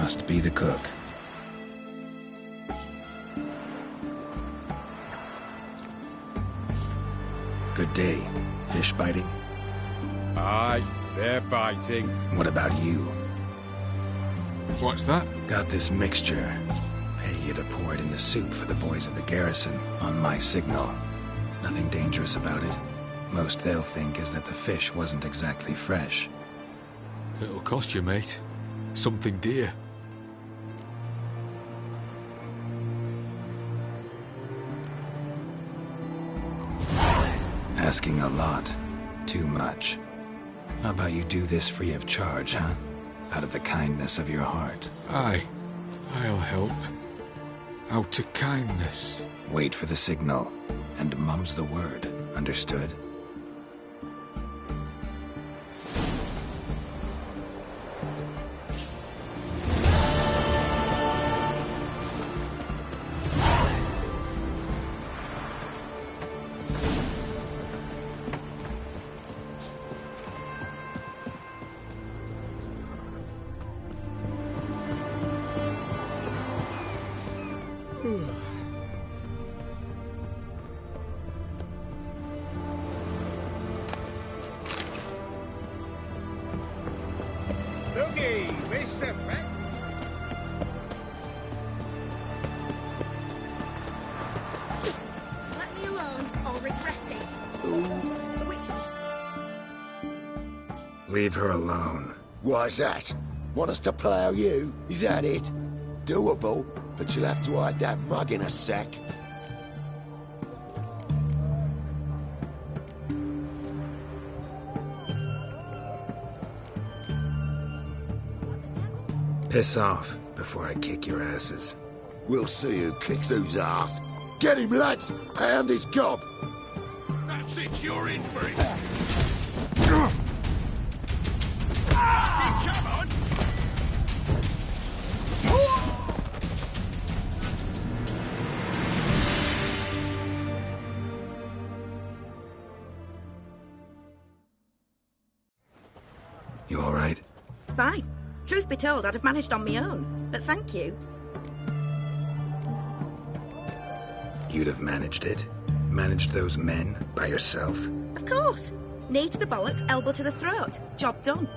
Must be the cook. Good day. Fish biting? Aye, they're biting. What about you? What's that? Got this mixture. Pay you to pour it in the soup for the boys at the garrison, on my signal. Nothing dangerous about it. Most they'll think is that the fish wasn't exactly fresh. It'll cost you, mate. Something dear. Asking a lot. Too much. How about you do this free of charge, huh? Out of the kindness of your heart. Aye, I'll help. Out of kindness. Wait for the signal, and mum's the word. Understood? Looky, Mr. Fat. Let me alone, or regret it. The witch hunt. Leave her alone. Why's that? Want us to plough you? Is that it? Doable, but you'll have to hide that mug in a sack. Piss off before I kick your asses. We'll see who kicks whose ass. Get him, lads! Pound his gob! That's it, you're in for it. Come on! You alright? Fine. Truth be told, I'd have managed on my own. But thank you. You'd have managed it? Managed those men by yourself? Of course. Knee to the bollocks, elbow to the throat. Job done.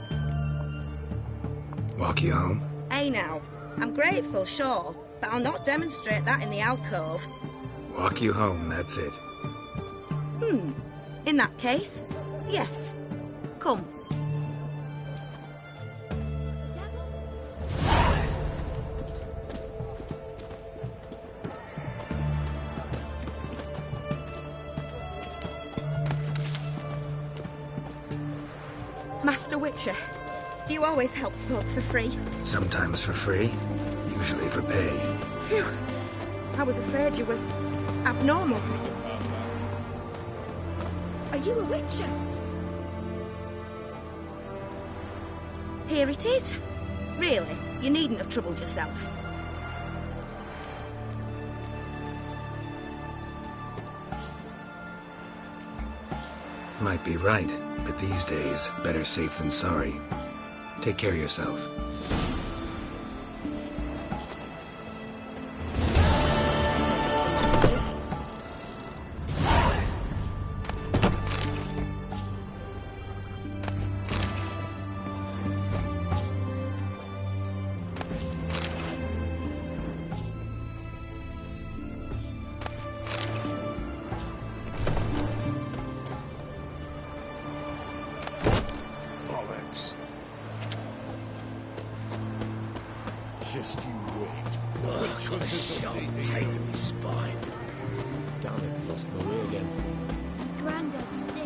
Walk you home? Hey now. I'm grateful, sure. But I'll not demonstrate that in the alcove. Walk you home, that's it. In that case, yes. Come. Master Witcher, do you always help folk for free? Sometimes for free, usually for pay. Phew. I was afraid you were abnormal. Are you a Witcher? Here it is. Really, you needn't have troubled yourself. Might be right, but these days, better safe than sorry. Take care of yourself. Bollocks. Just you wait. Got a sharp pain in my spine. Damn it, lost my way again. Grandad's sick.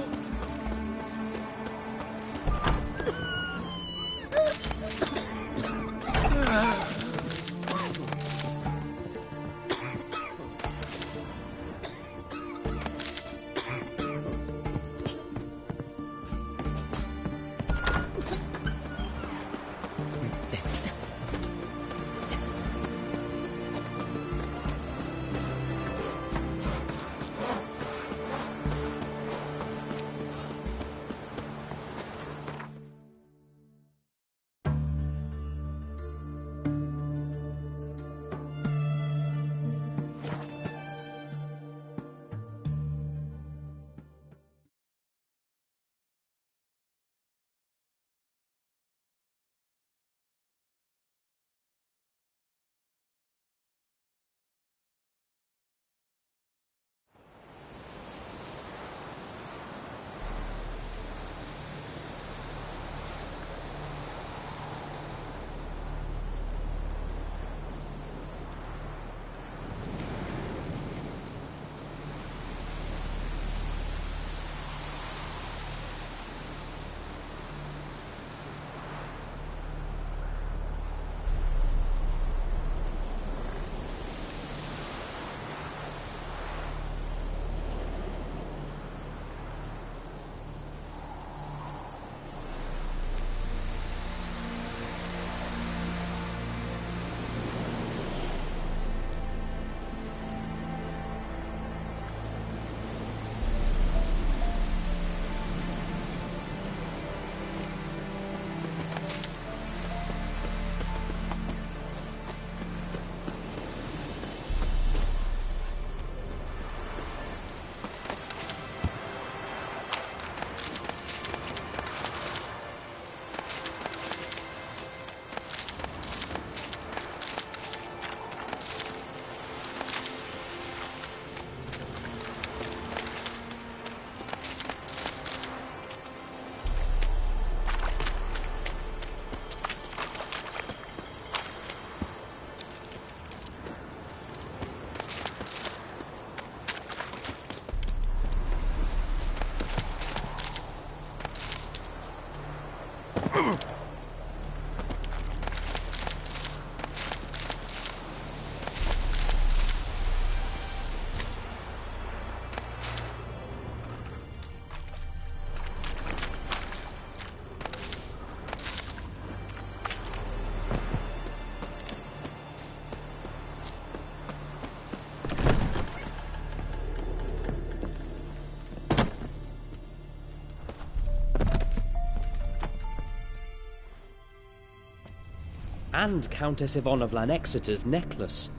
and Countess Yvonne of Lanexeter's necklace.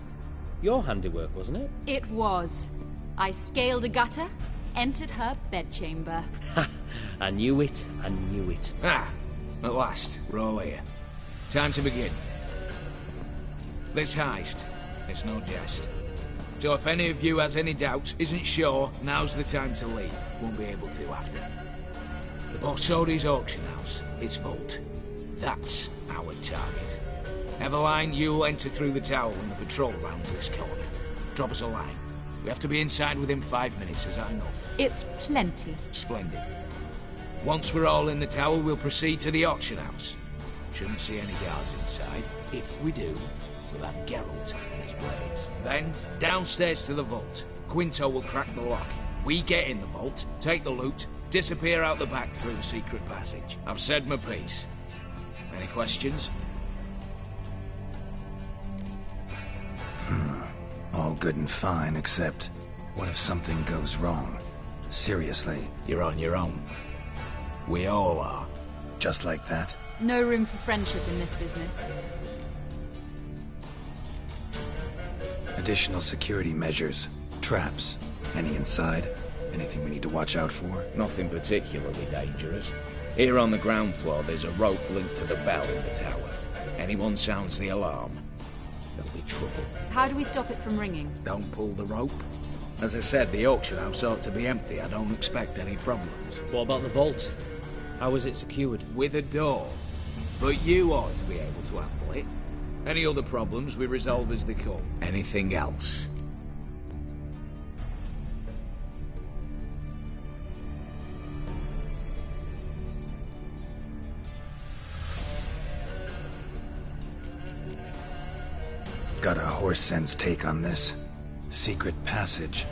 Your handiwork, wasn't it? It was. I scaled a gutter, entered her bedchamber. Ha! I knew it, I knew it. Ah, at last, we're all here. Time to begin. This heist, it's no jest. So if any of you has any doubts, isn't sure, now's the time to leave. Won't be able to after. The Borsodi's auction house, its vault. That's our target. Eveline, you'll enter through the tower when the patrol rounds this corner. Drop us a line. We have to be inside within 5 minutes, is that enough? It's plenty. Splendid. Once we're all in the tower, we'll proceed to the auction house. Shouldn't see any guards inside. If we do, we'll have Geralt and his blades. Then, downstairs to the vault. Quinto will crack the lock. We get in the vault, take the loot, disappear out the back through the secret passage. I've said my piece. Any questions? All good and fine, except what if something goes wrong? Seriously. You're on your own. We all are. Just like that? No room for friendship in this business. Additional security measures. Traps. Any inside? Anything we need to watch out for? Nothing particularly dangerous. Here on the ground floor, there's a rope linked to the bell in the tower. Anyone sounds the alarm, there'll be trouble. How do we stop it from ringing? Don't pull the rope. As I said, the auction house ought to be empty. I don't expect any problems. What about the vault? How is it secured? With a door. But you ought to be able to handle it. Any other problems we resolve as they come. Anything else? Got a horse sense take on this. Secret passage.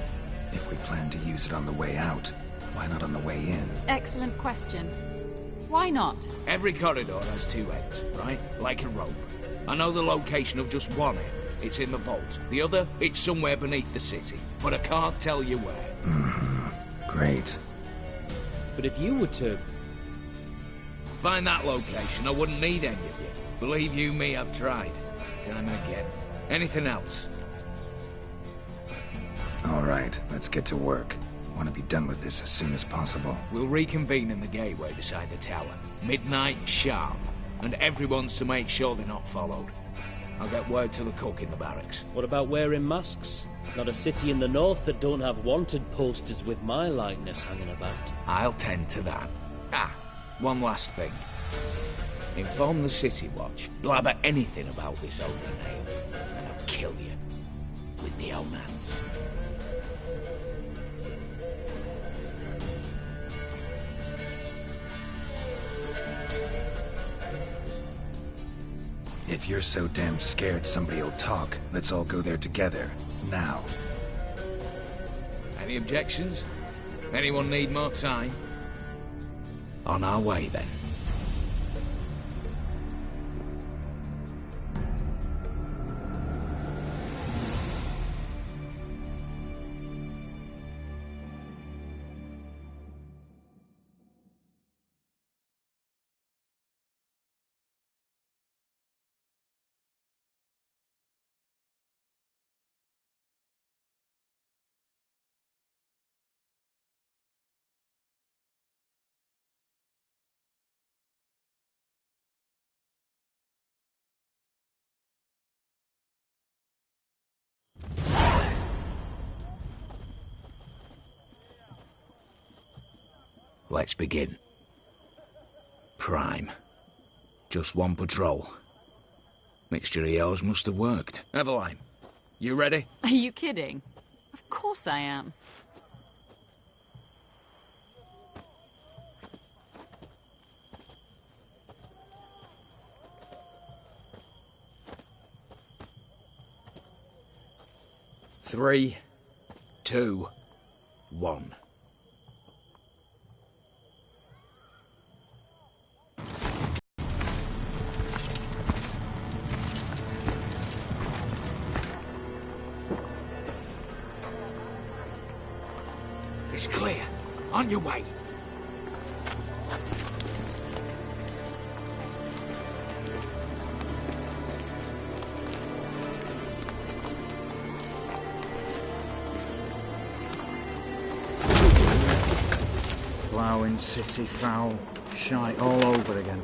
If we plan to use it on the way out, why not on the way in? Excellent question. Why not? Every corridor has two ends, right? Like a rope. I know the location of just one end. It's in the vault. The other, it's somewhere beneath the city. But I can't tell you where. Great. But if you were to... find that location, I wouldn't need any of you. Believe you me, I've tried. Time and again. Anything else? All right, let's get to work. Want to be done with this as soon as possible. We'll reconvene in the gateway beside the tower. Midnight sharp. And everyone's to make sure they're not followed. I'll get word to the cook in the barracks. What about wearing masks? Not a city in the north that don't have wanted posters with my likeness hanging about. I'll tend to that. Ah, one last thing. Inform the City Watch. Blabber anything about this Overnail, and I'll kill you. With my own hands. If you're so damn scared somebody'll talk, let's all go there together. Now. Any objections? Anyone need more time? On our way, then. Let's begin. Prime. Just one patrol. Mixture of yours must have worked. Eveline, you ready? Are you kidding? Of course I am. Three, two, one. It's clear. On your way. Ploughing, city, foul, shite all over again.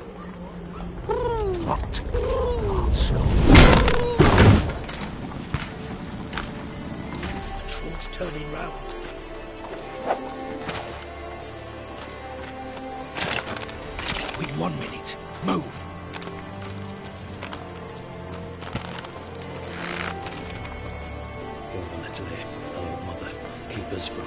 What? Also. Troll's turning round. We've 1 minute. Move. Your Natalie, our mother, keep us from.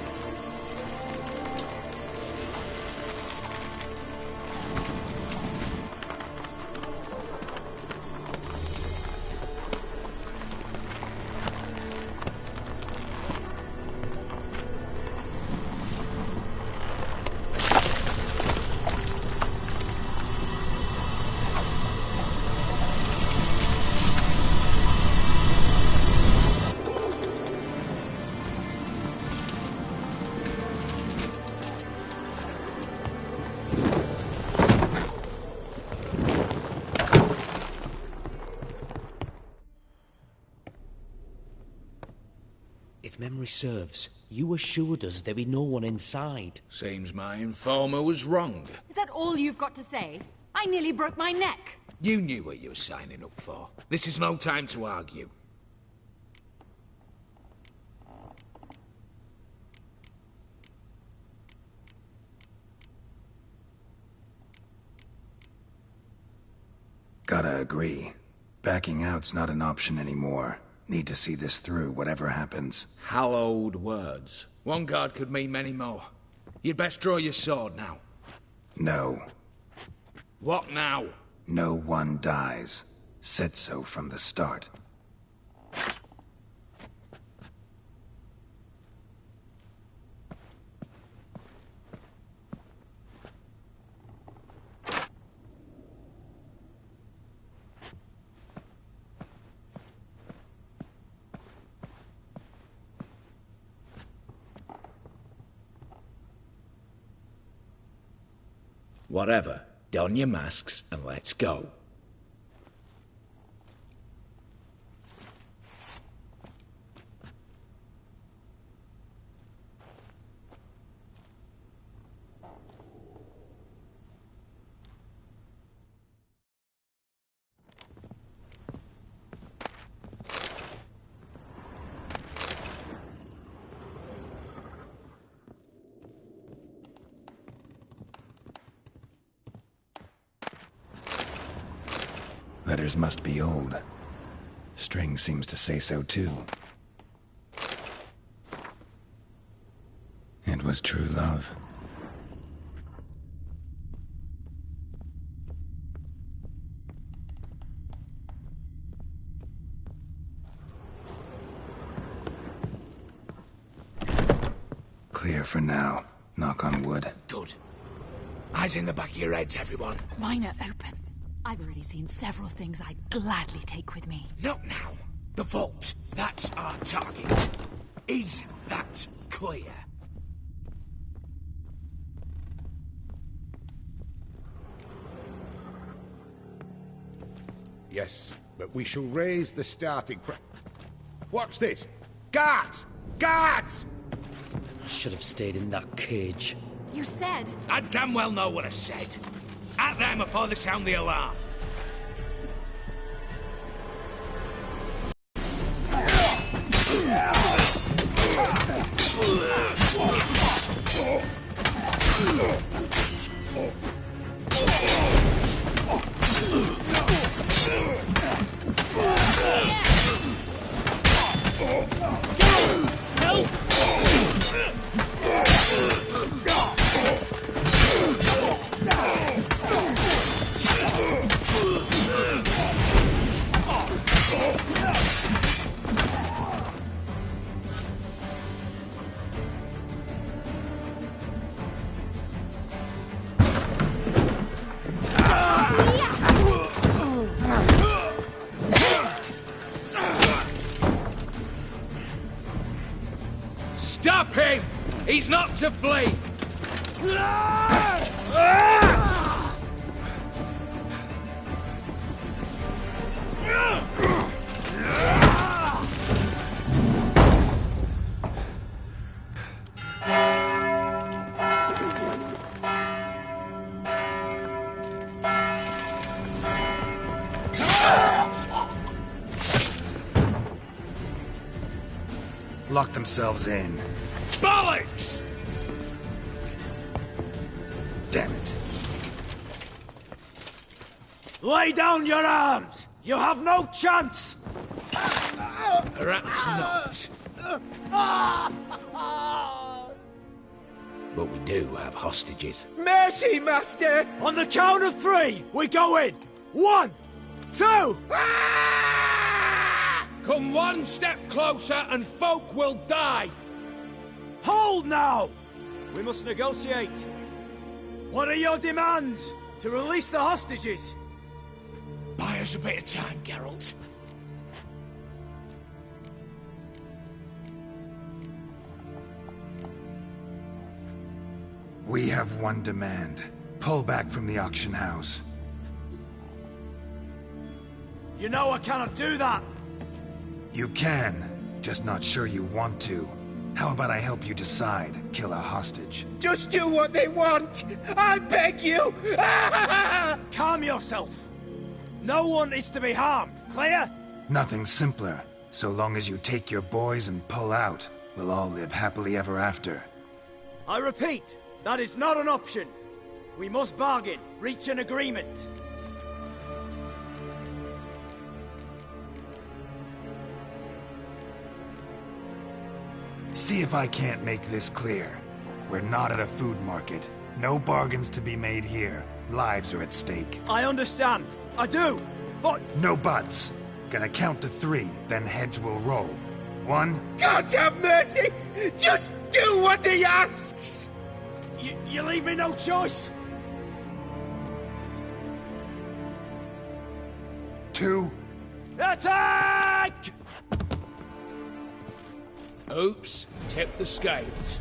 If memory serves, you assured us there be no one inside. Seems my informer was wrong. Is that all you've got to say? I nearly broke my neck. You knew what you were signing up for. This is no time to argue. Gotta agree. Backing out's not an option anymore. Need to see this through, whatever happens. Hallowed words. One guard could mean many more. You'd best draw your sword now. No. What now? No one dies. Said so from the start. Whatever. Don your masks and let's go. Letters must be old. String seems to say so too. It was true love. Clear for now. Knock on wood. Good. Eyes in the back of your heads, everyone. Mine are open. I've already seen several things I'd gladly take with me. Not now. The vault. That's our target. Is that clear? Yes, but we shall raise the starting Watch this! Guards! Guards! I should have stayed in that cage. You said... I damn well know what I said. At them before they sound the alarm. Stop him! He's not to flee! Locked themselves in. Bollocks! Damn it. Lay down your arms! You have no chance! Perhaps not. But we do have hostages. Mercy, Master! On the count of 3, we go in! 1, 2... Come one step closer and folk will die! Hold now! We must negotiate. What are your demands? To release the hostages? Buy us a bit of time, Geralt. We have one demand. Pull back from the auction house. You know I cannot do that! You can, just not sure you want to. How about I help you decide? Kill a hostage. Just do what they want! I beg you! Calm yourself! No one is to be harmed, clear? Nothing simpler. So long as you take your boys and pull out, we'll all live happily ever after. I repeat, that is not an option. We must bargain, reach an agreement. See if I can't make this clear. We're not at a food market. No bargains to be made here. Lives are at stake. I understand. I do. But... No buts. Gonna count to 3, then heads will roll. 1... God have mercy! Just do what he asks! You leave me no choice! 2... Attack! Oops, tip the scales.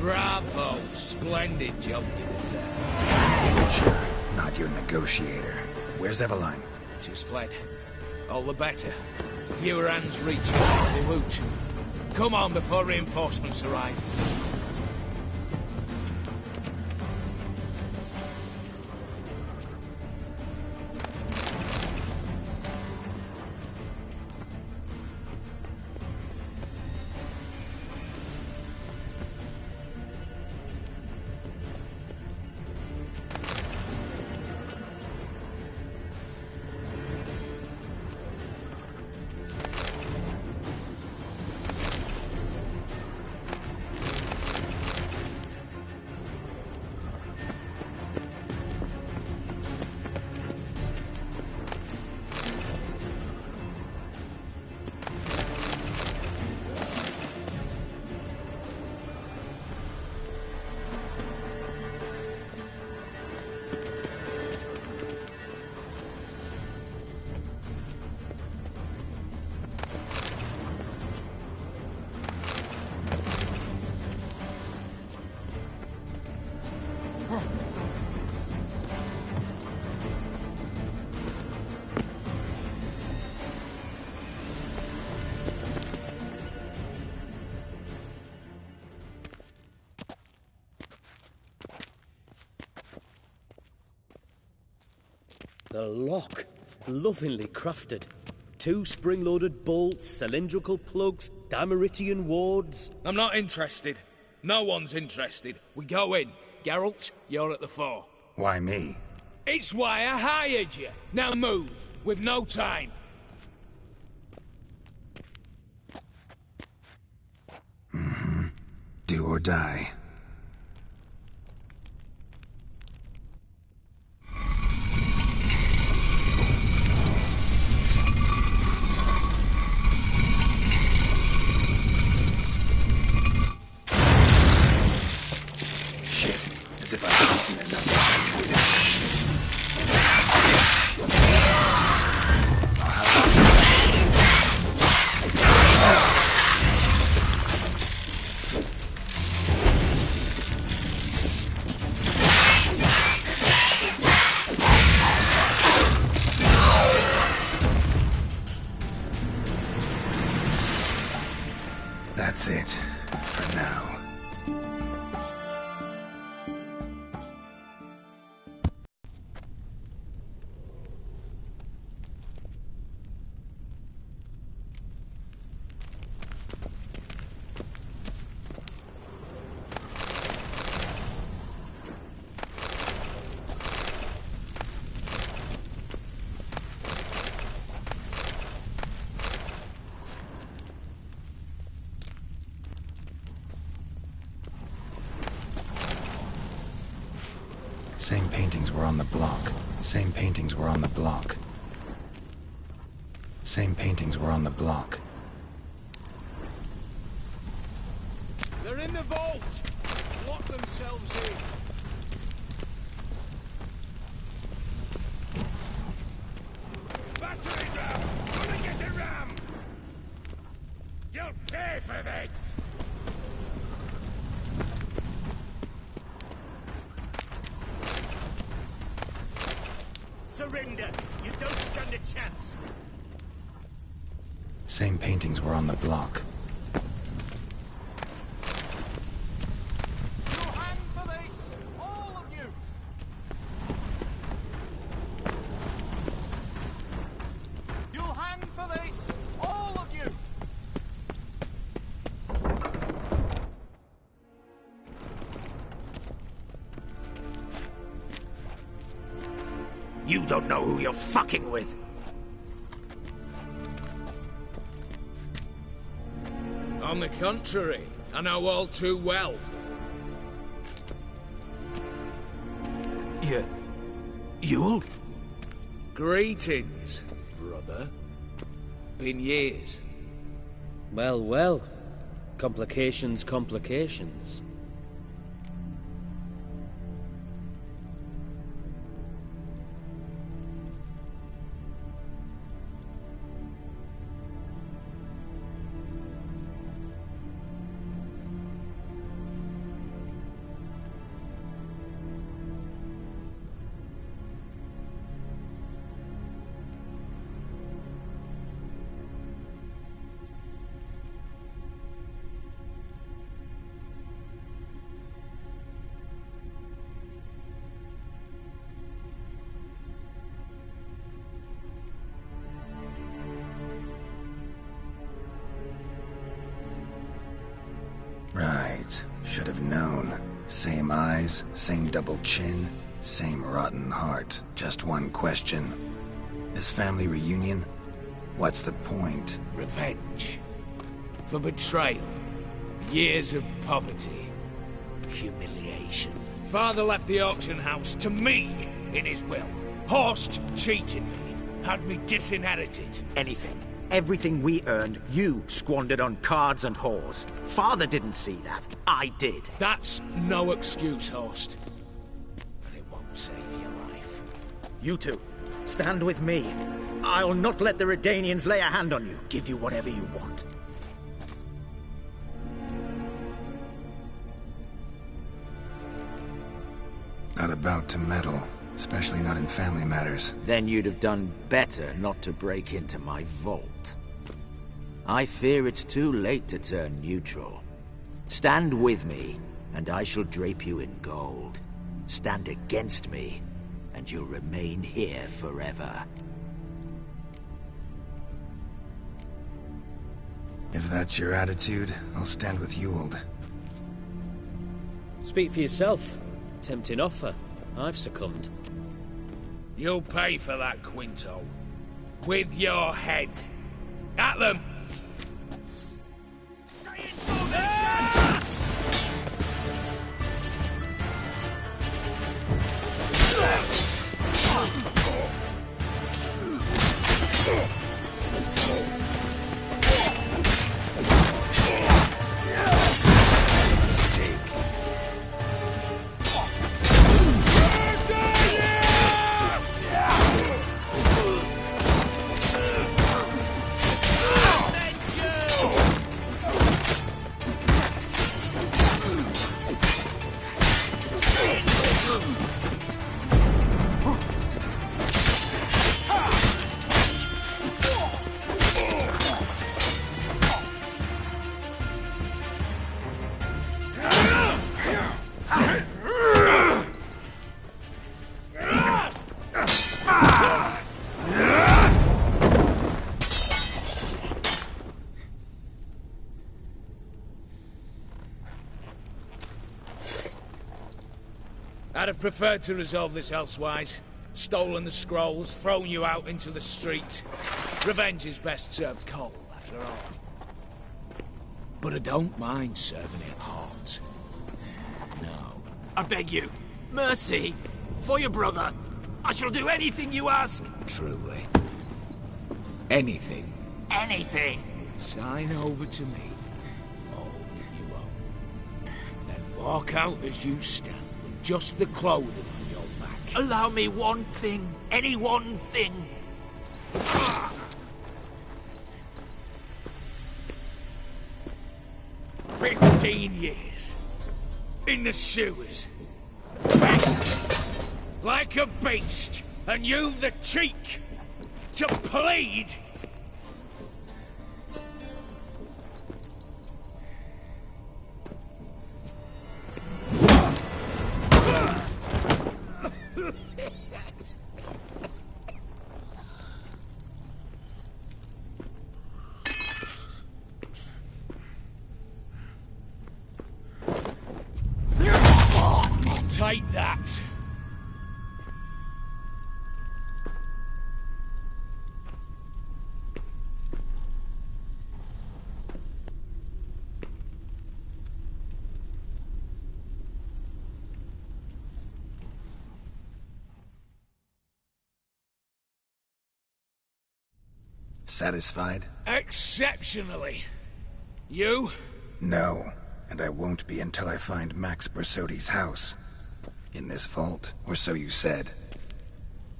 Bravo! Splendid job you did there. Witcher, not your negotiator. Where's Eveline? She's fled. All the better. Fewer hands reaching out the loot. Come on before reinforcements arrive. The lock. Lovingly crafted. 2 spring-loaded bolts, cylindrical plugs, Dimeritian wards. I'm not interested. No one's interested. We go in. Geralt, you're at the fore. Why me? It's why I hired you. Now move. We've no time. Mm-hmm. Do or die. Shit, as if I haven't seen enough. That's it, for now. Same paintings were on the block. Same paintings were on the block. Same paintings were on the block. They're in the vault! Lock themselves in. Battery ram! Gonna get a ram! You'll pay for this! Surrender! You don't stand a chance! Same paintings were on the block. You'll hang for this! All of you! You'll hang for this! All of you! You don't know who you're fucking with. On the contrary, I know all too well. You'll? Greetings, brother. Been years. Well, well. Complications, complications. Right. Should have known. Same eyes, same double chin, same rotten heart. Just one question. This family reunion? What's the point? Revenge. For betrayal. Years of poverty. Humiliation. Father left the auction house to me in his will. Horst cheated me. Had me disinherited. Anything. Everything we earned, you squandered on cards and whores. Father didn't see that. I did. That's no excuse, Horst. But it won't save your life. You two, stand with me. I'll not let the Redanians lay a hand on you. Give you whatever you want. Not about to meddle. Especially not in family matters. Then you'd have done better not to break into my vault. I fear it's too late to turn neutral. Stand with me, and I shall drape you in gold. Stand against me, and you'll remain here forever. If that's your attitude, I'll stand with Ewald. Speak for yourself. Tempting offer. I've succumbed. You'll pay for that, Quinto. With your head. At them! I'd have preferred to resolve this elsewise. Stolen the scrolls, thrown you out into the street. Revenge is best served cold, after all. But I don't mind serving it hot. No. I beg you, mercy, for your brother. I shall do anything you ask. Truly. Anything. Anything. Sign over to me. All that you own. Then walk out as you stand. Just the clothing on your back. Allow me one thing. Any one thing. 15 years. In the sewers. Begged. Like a beast. And you've the cheek to plead. Take that. Satisfied? Exceptionally. You? No, and I won't be until I find Max Bersodi's house. In this vault, or so you said.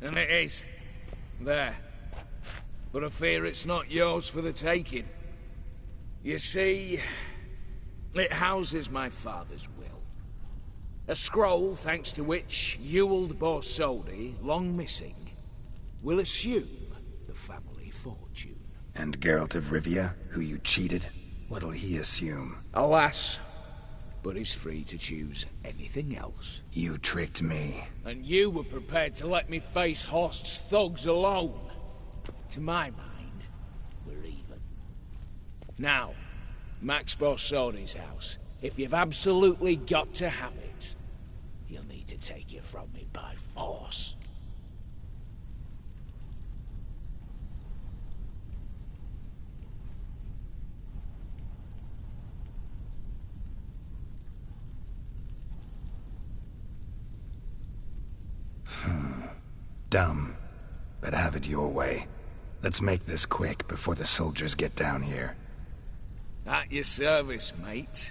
And it is. There. But I fear it's not yours for the taking. You see, it houses my father's will. A scroll thanks to which Ewald Borsodi, long missing, will assume the family fortune. And Geralt of Rivia, who you cheated, what'll he assume? Alas, but he's free to choose anything else. You tricked me. And you were prepared to let me face Horst's thugs alone. To my mind, we're even. Now, Max Borsodi's house. If you've absolutely got to have it, you'll need to take it from me by force. Dumb, but have it your way. Let's make this quick before the soldiers get down here. At your service, mate.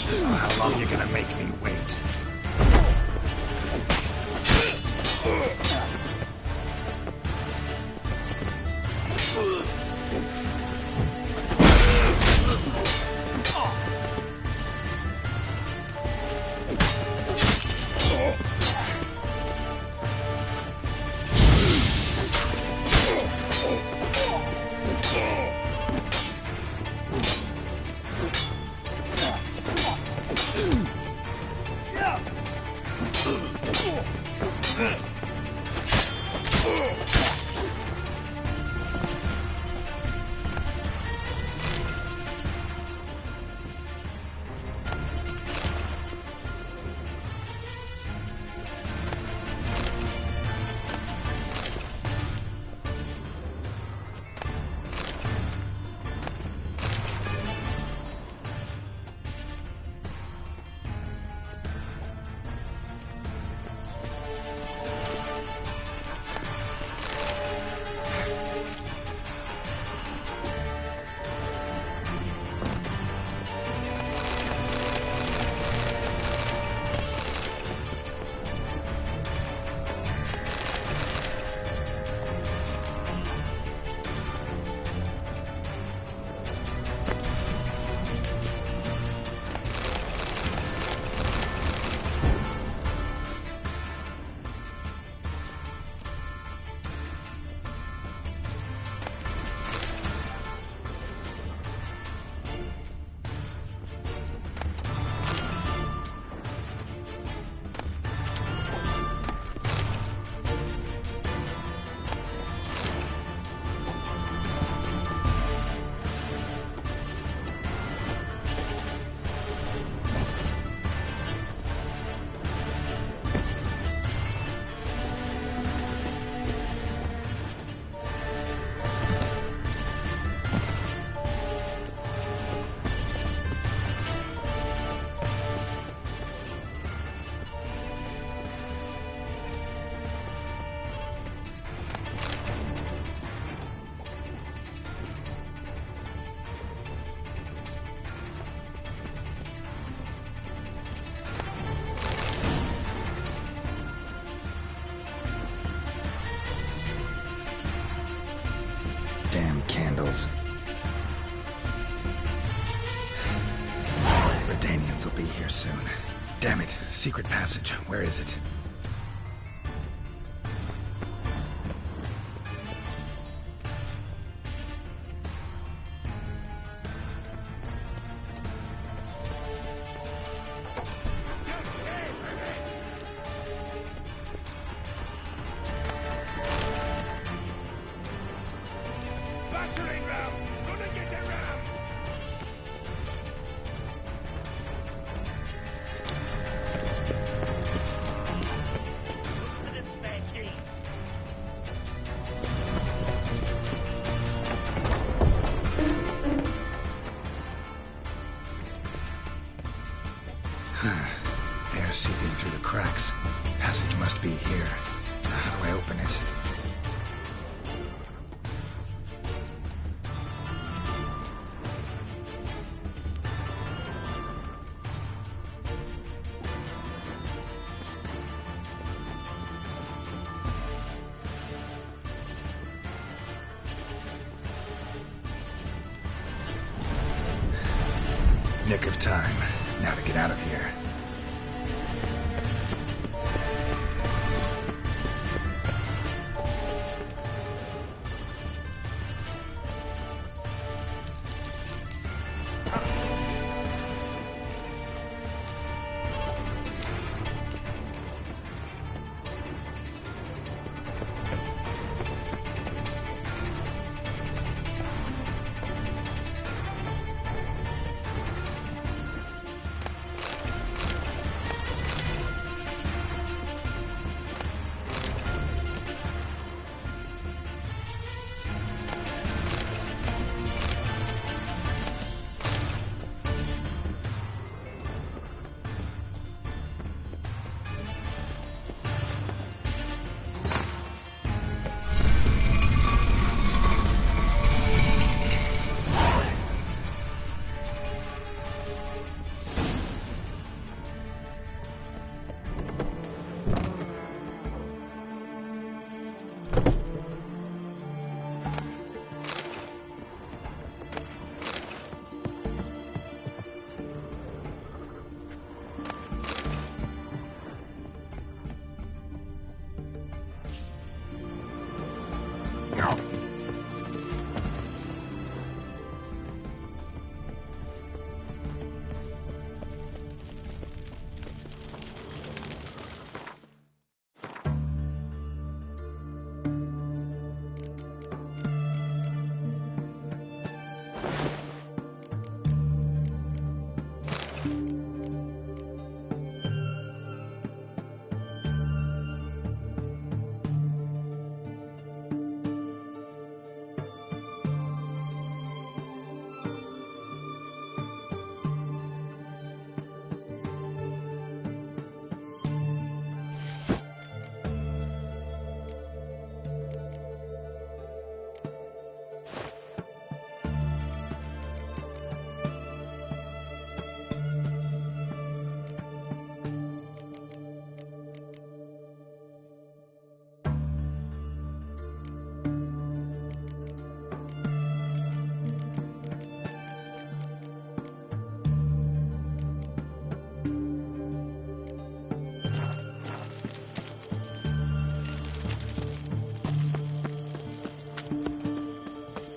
How long you gonna make me wait? Redanians will be here soon. Damn it. Secret passage. Where is it? Air seeping through the cracks. Passage must be here. How do I open it? Nick of time. Now to get out of here.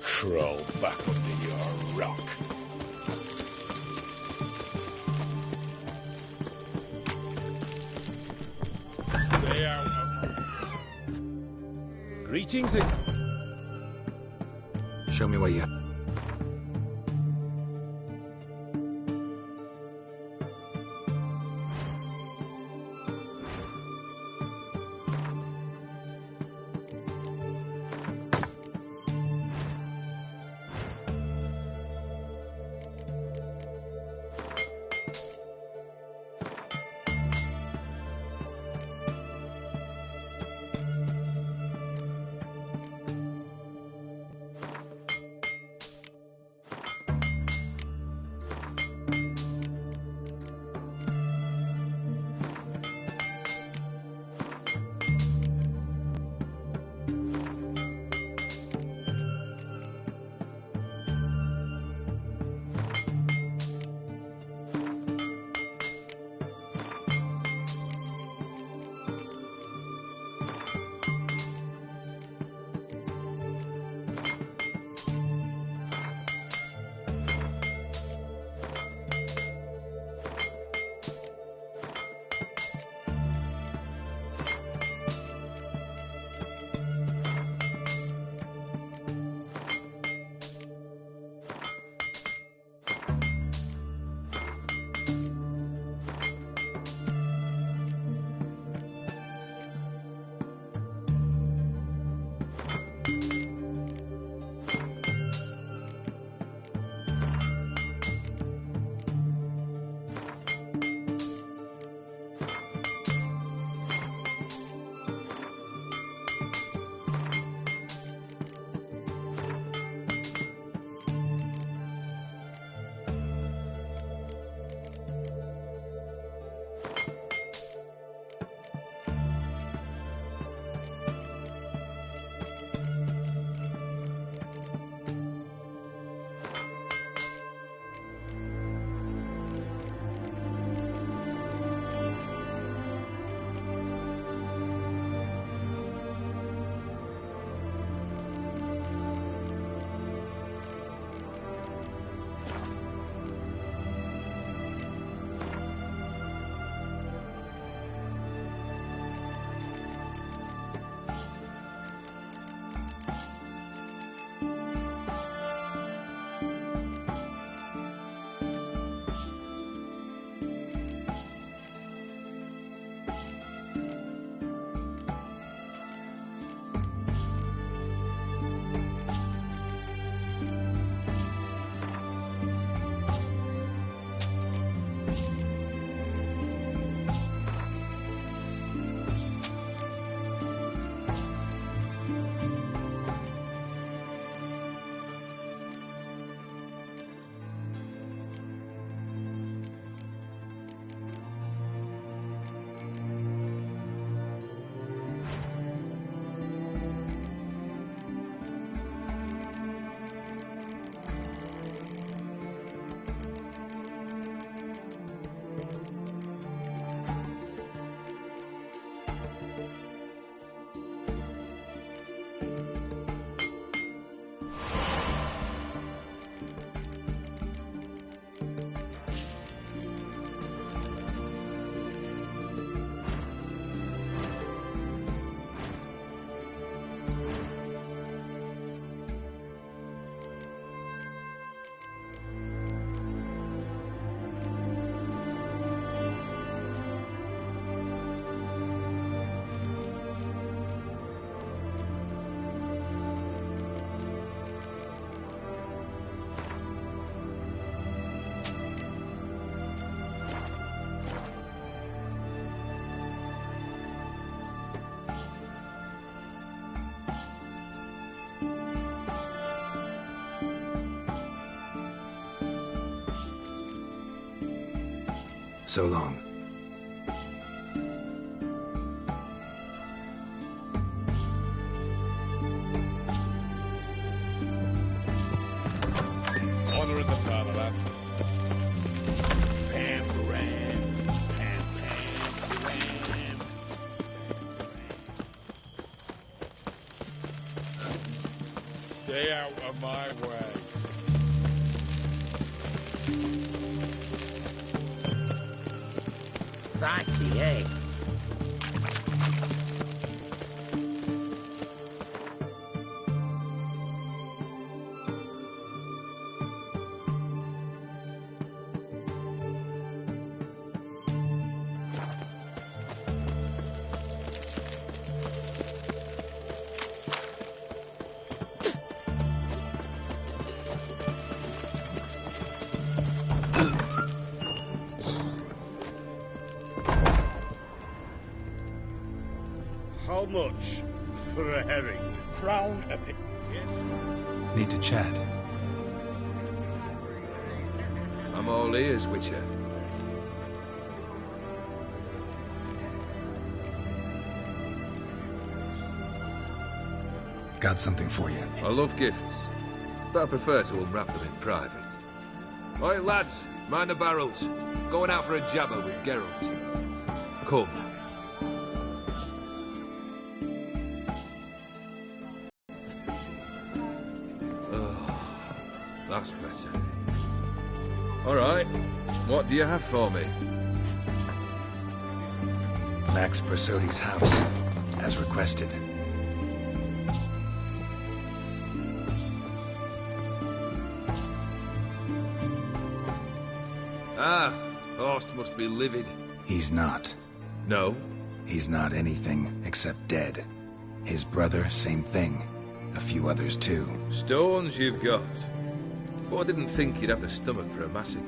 Crawl back under your rock. Stay out of... Greetings. Show me where you... So long. Honor in the fatherland. Pam, ram, pam, pam, ram. Stay out of my way. Feisty, eh? How much for a herring? Crown a pin. Yes. Need to chat. I'm all ears, Witcher. Got something for you. I love gifts, but I prefer to unwrap them in private. Oi, lads, mind the barrels. Going out for a jabber with Geralt. Come. That's better. All right. What do you have for me? Max Bersodi's house, as requested. Ah, Horst must be livid. He's not. No? He's not anything except dead. His brother, same thing. A few others too. Stones you've got. But I didn't think you'd have the stomach for a massacre.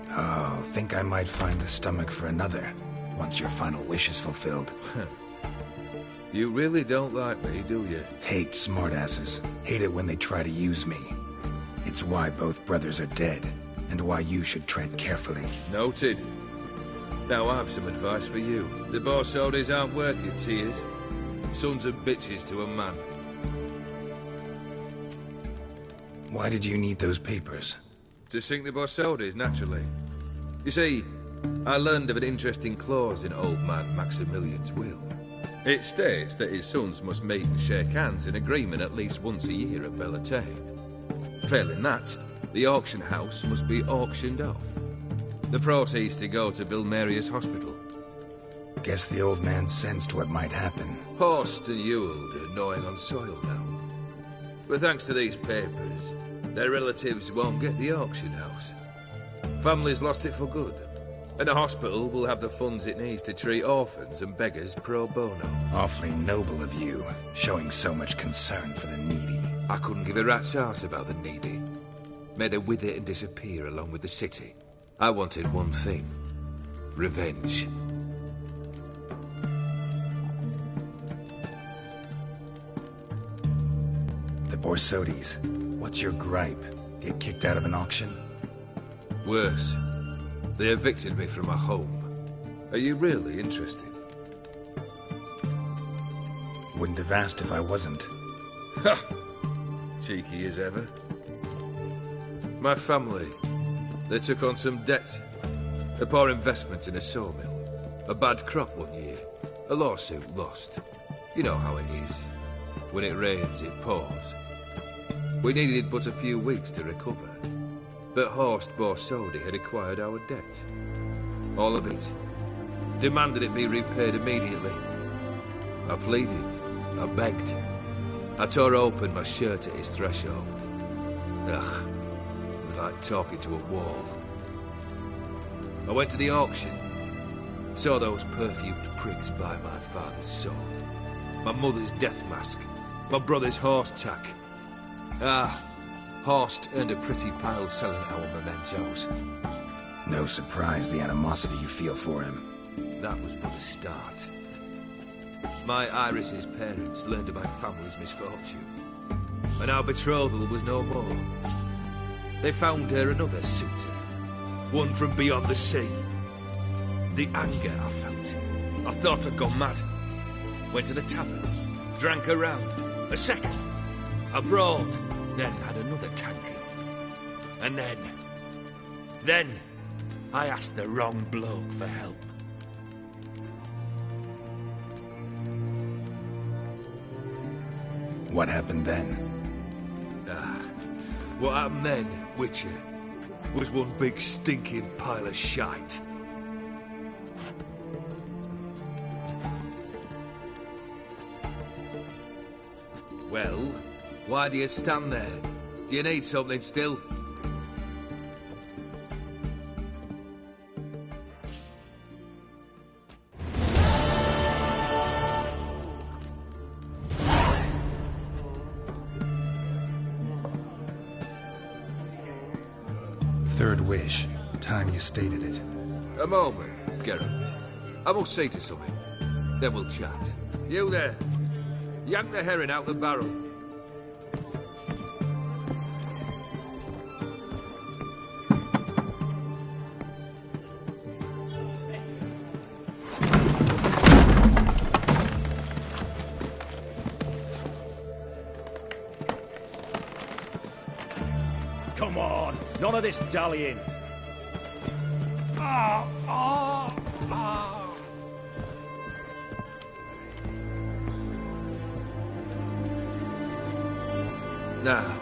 Oh, think I might find the stomach for another, once your final wish is fulfilled. You really don't like me, do you? Hate smartasses. Hate it when they try to use me. It's why both brothers are dead, and why you should tread carefully. Noted. Now I have some advice for you. The Borsodis aren't worth your tears. Sons of bitches to a man. Why did you need those papers? To sink the Borsodis, naturally. You see, I learned of an interesting clause in old man Maximilian's will. It states that his sons must meet and shake hands in agreement at least once a year at Bellatane. Failing that, the auction house must be auctioned off. The proceeds to go to Bilmeria's hospital. Guess the old man sensed what might happen. Horst and Ewald are gnawing on soil now. But thanks to these papers, their relatives won't get the auction house. Family's lost it for good, and the hospital will have the funds it needs to treat orphans and beggars pro bono. Awfully noble of you, showing so much concern for the needy. I couldn't give a rat's ass about the needy. Made her wither and disappear along with the city. I wanted one thing. Revenge. The Borsodis. What's your gripe? Get kicked out of an auction? Worse. They evicted me from my home. Are you really interested? Wouldn't have asked if I wasn't. Ha! Cheeky as ever. My family, they took on some debt. A poor investment in a sawmill. A bad crop one year. A lawsuit lost. You know how it is. When it rains, it pours. We needed but a few weeks to recover. But Horst Borsodi had acquired our debt. All of it. Demanded it be repaid immediately. I pleaded. I begged. I tore open my shirt at his threshold. Ugh. It was like talking to a wall. I went to the auction. Saw those perfumed prigs buy my father's sword. My mother's death mask. My brother's horse tack. Ah, Horst earned a pretty pile selling our mementos. No surprise the animosity you feel for him. That was but the start. My Iris's parents learned of my family's misfortune, and our betrothal was no more. they found her another suitor. One from beyond the sea. The anger I felt. I thought I'd gone mad. Went to the tavern. Drank a round. A second. I brawled. Then had another tankard. And then I asked the wrong bloke for help. What happened then? What happened then, Witcher, was one big stinking pile of shite. Well, why do you stand there? Do you need something still? Third wish. Time you stated it. A moment, Geralt. I must say to something. Then we'll chat. You there. Yank the herring out the barrel. Come on, none of this dallying. Now,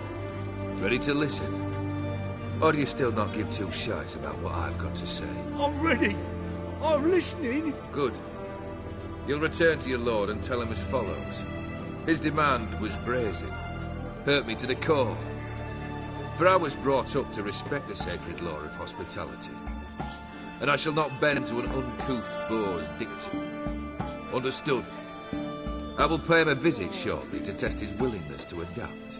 ready to listen? Or do you still not give two shites about what I've got to say? I'm ready. I'm listening. Good. You'll return to your lord and tell him as follows. His demand was brazen. Hurt me to the core. For I was brought up to respect the sacred law of hospitality. And I shall not bend to an uncouth boor's dictum. Understood? I will pay him a visit shortly to test his willingness to adapt.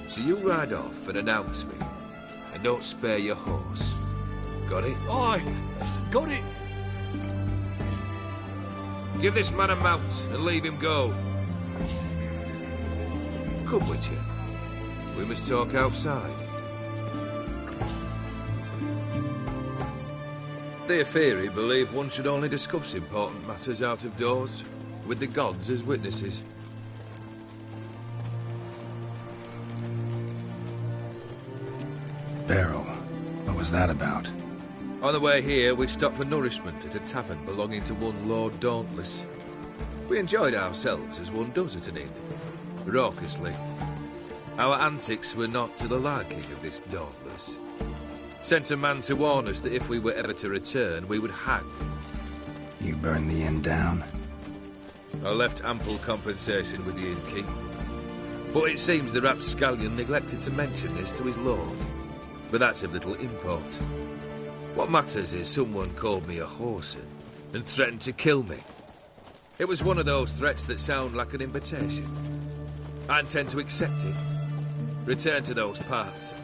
So you ride off and announce me, and don't spare your horse. Got it? Aye, got it. Give this man a mount and leave him go. Come, Witcher. We must talk outside. Theopheri believe one should only discuss important matters out of doors, with the gods as witnesses. Beryl, what was that about? On the way here, we stopped for nourishment at a tavern belonging to one Lord Dauntless. We enjoyed ourselves as one does at an inn, raucously. Our antics were not to the liking of this Dauntless. Sent a man to warn us that if we were ever to return, we would hang. You burned the inn down? I left ample compensation with the innkeep. But it seems the rapscallion neglected to mention this to his lord. But that's of little import. What matters is someone called me a whoreson and threatened to kill me. It was one of those threats that sound like an invitation. I intend to accept it. Return to those parts.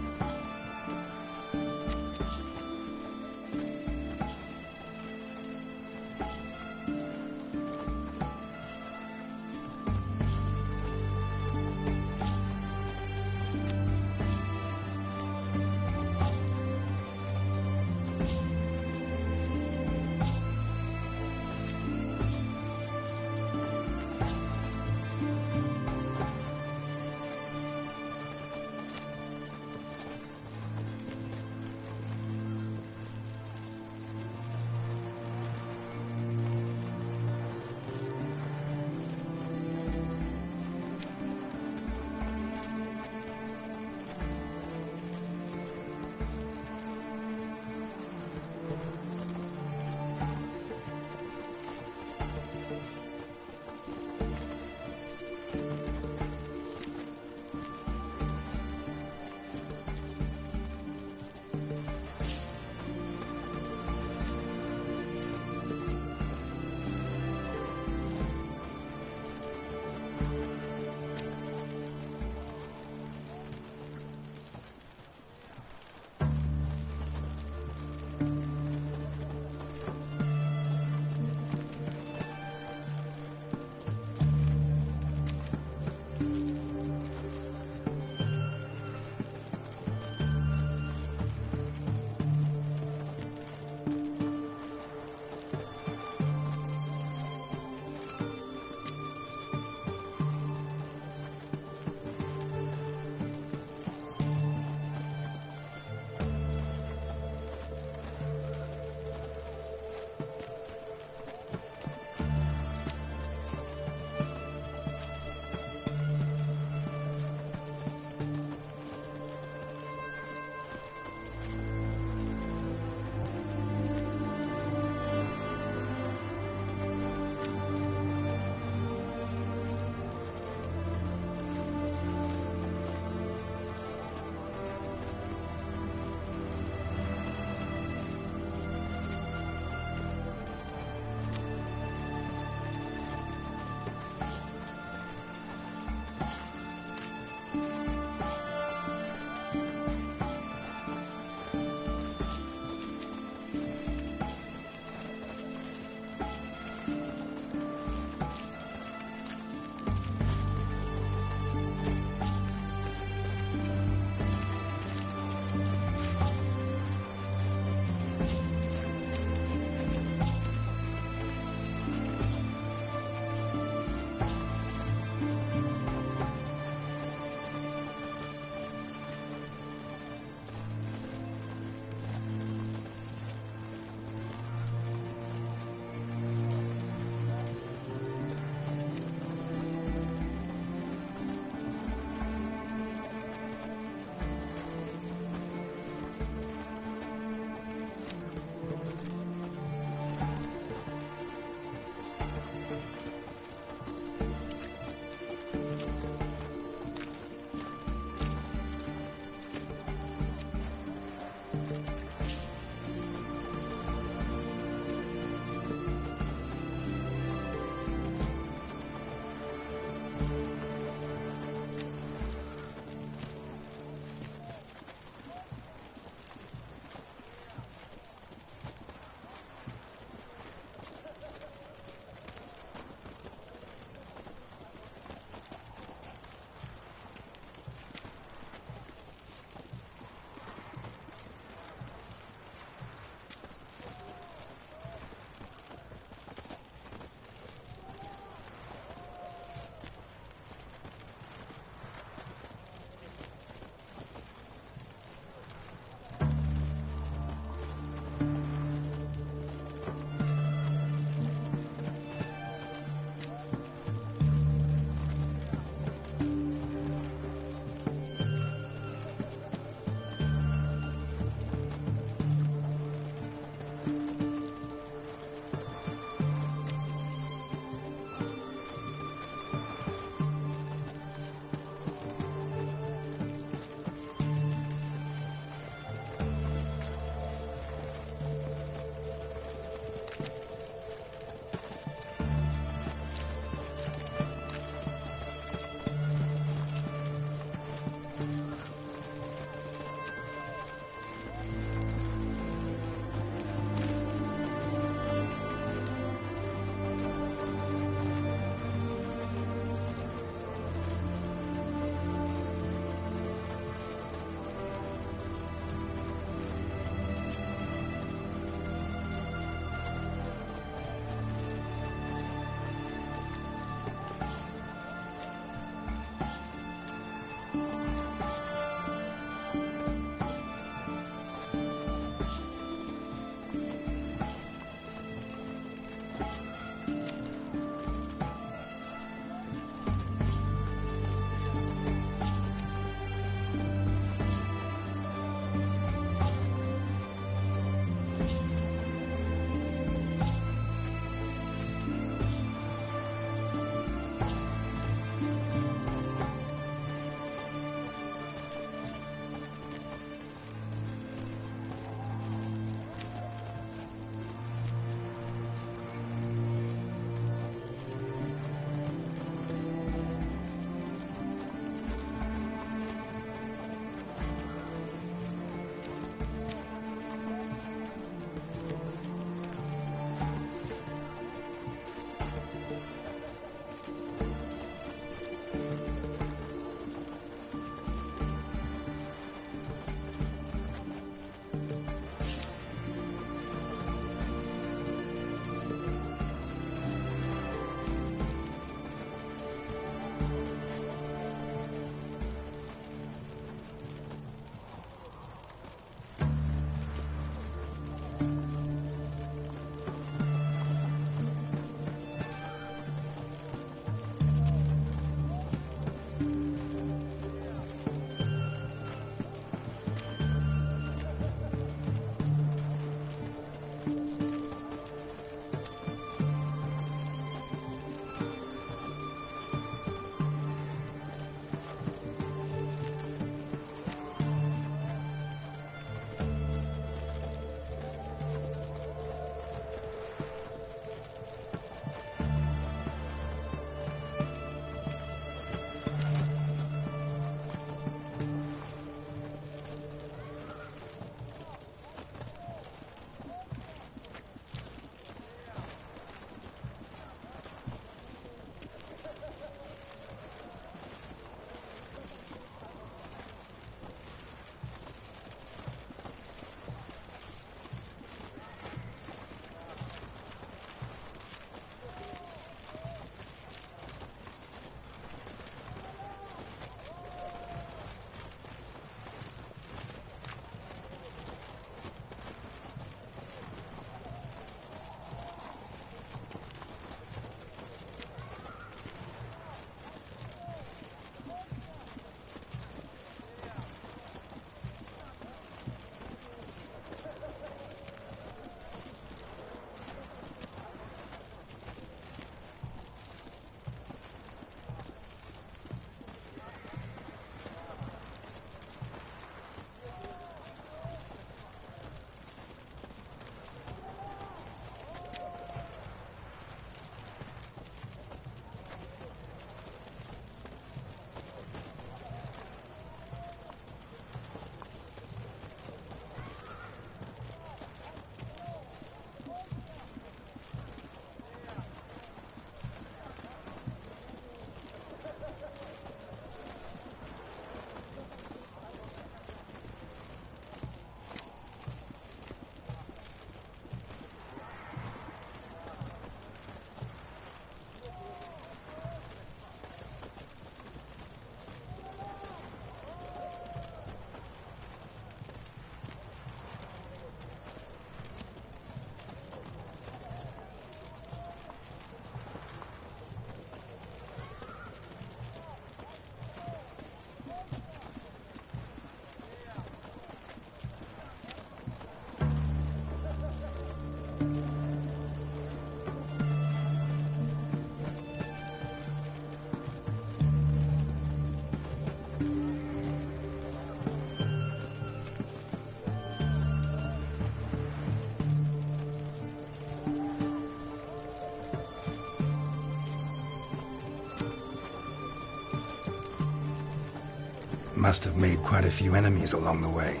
must have made quite a few enemies along the way.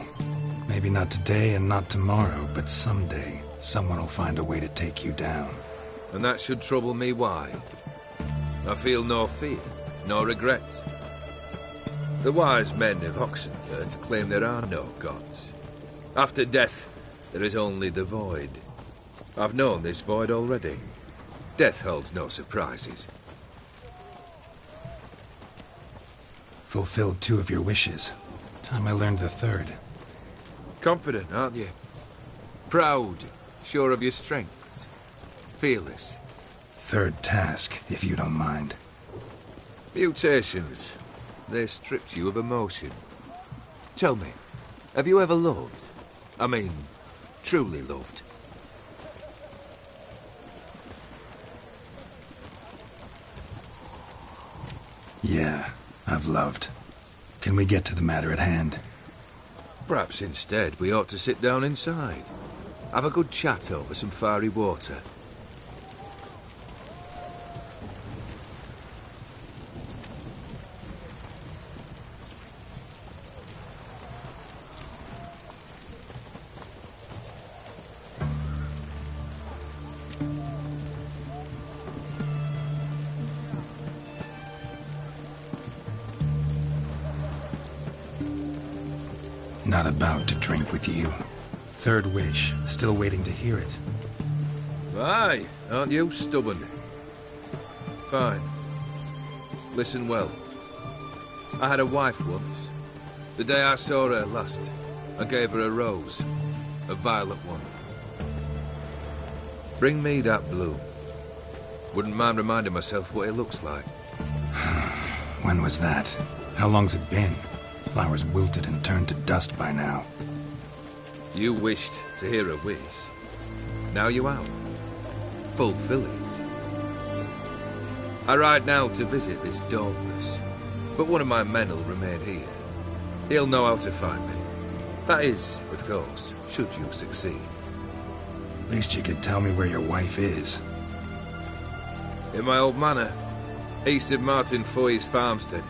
Maybe not today and not tomorrow, but someday, someone will find a way to take you down. And that should trouble me why? I feel no fear, no regrets. The wise men of Oxenfurt claim there are no gods. After death, there is only the void. I've known this void already. Death holds no surprises. Fulfilled 2 of your wishes. Time I learned the 3rd. Confident, aren't you? Proud, sure of your strengths. Fearless. 3rd task, if you don't mind. Mutations. They stripped you of emotion. Tell me, have you ever loved? I mean, truly loved? Yeah, I've loved. Can we get to the matter at hand? Perhaps instead we ought to sit down inside. Have a good chat over some fiery water. Not about to drink with you. 3rd wish, still waiting to hear it. Aye, aren't you stubborn? Fine. Listen well. I had a wife once. The day I saw her last, I gave her a rose. A violet one. Bring me that bloom. Wouldn't mind reminding myself what it looks like. When was that? How long's it been? Flowers wilted and turned to dust by now. You wished to hear a wish. Now you have. Fulfill it. I ride now to visit this Dauntless, but one of my men will remain here. He'll know how to find me. That is, of course, should you succeed. At least you could tell me where your wife is. In my old manor, east of Martin Foy's farmstead.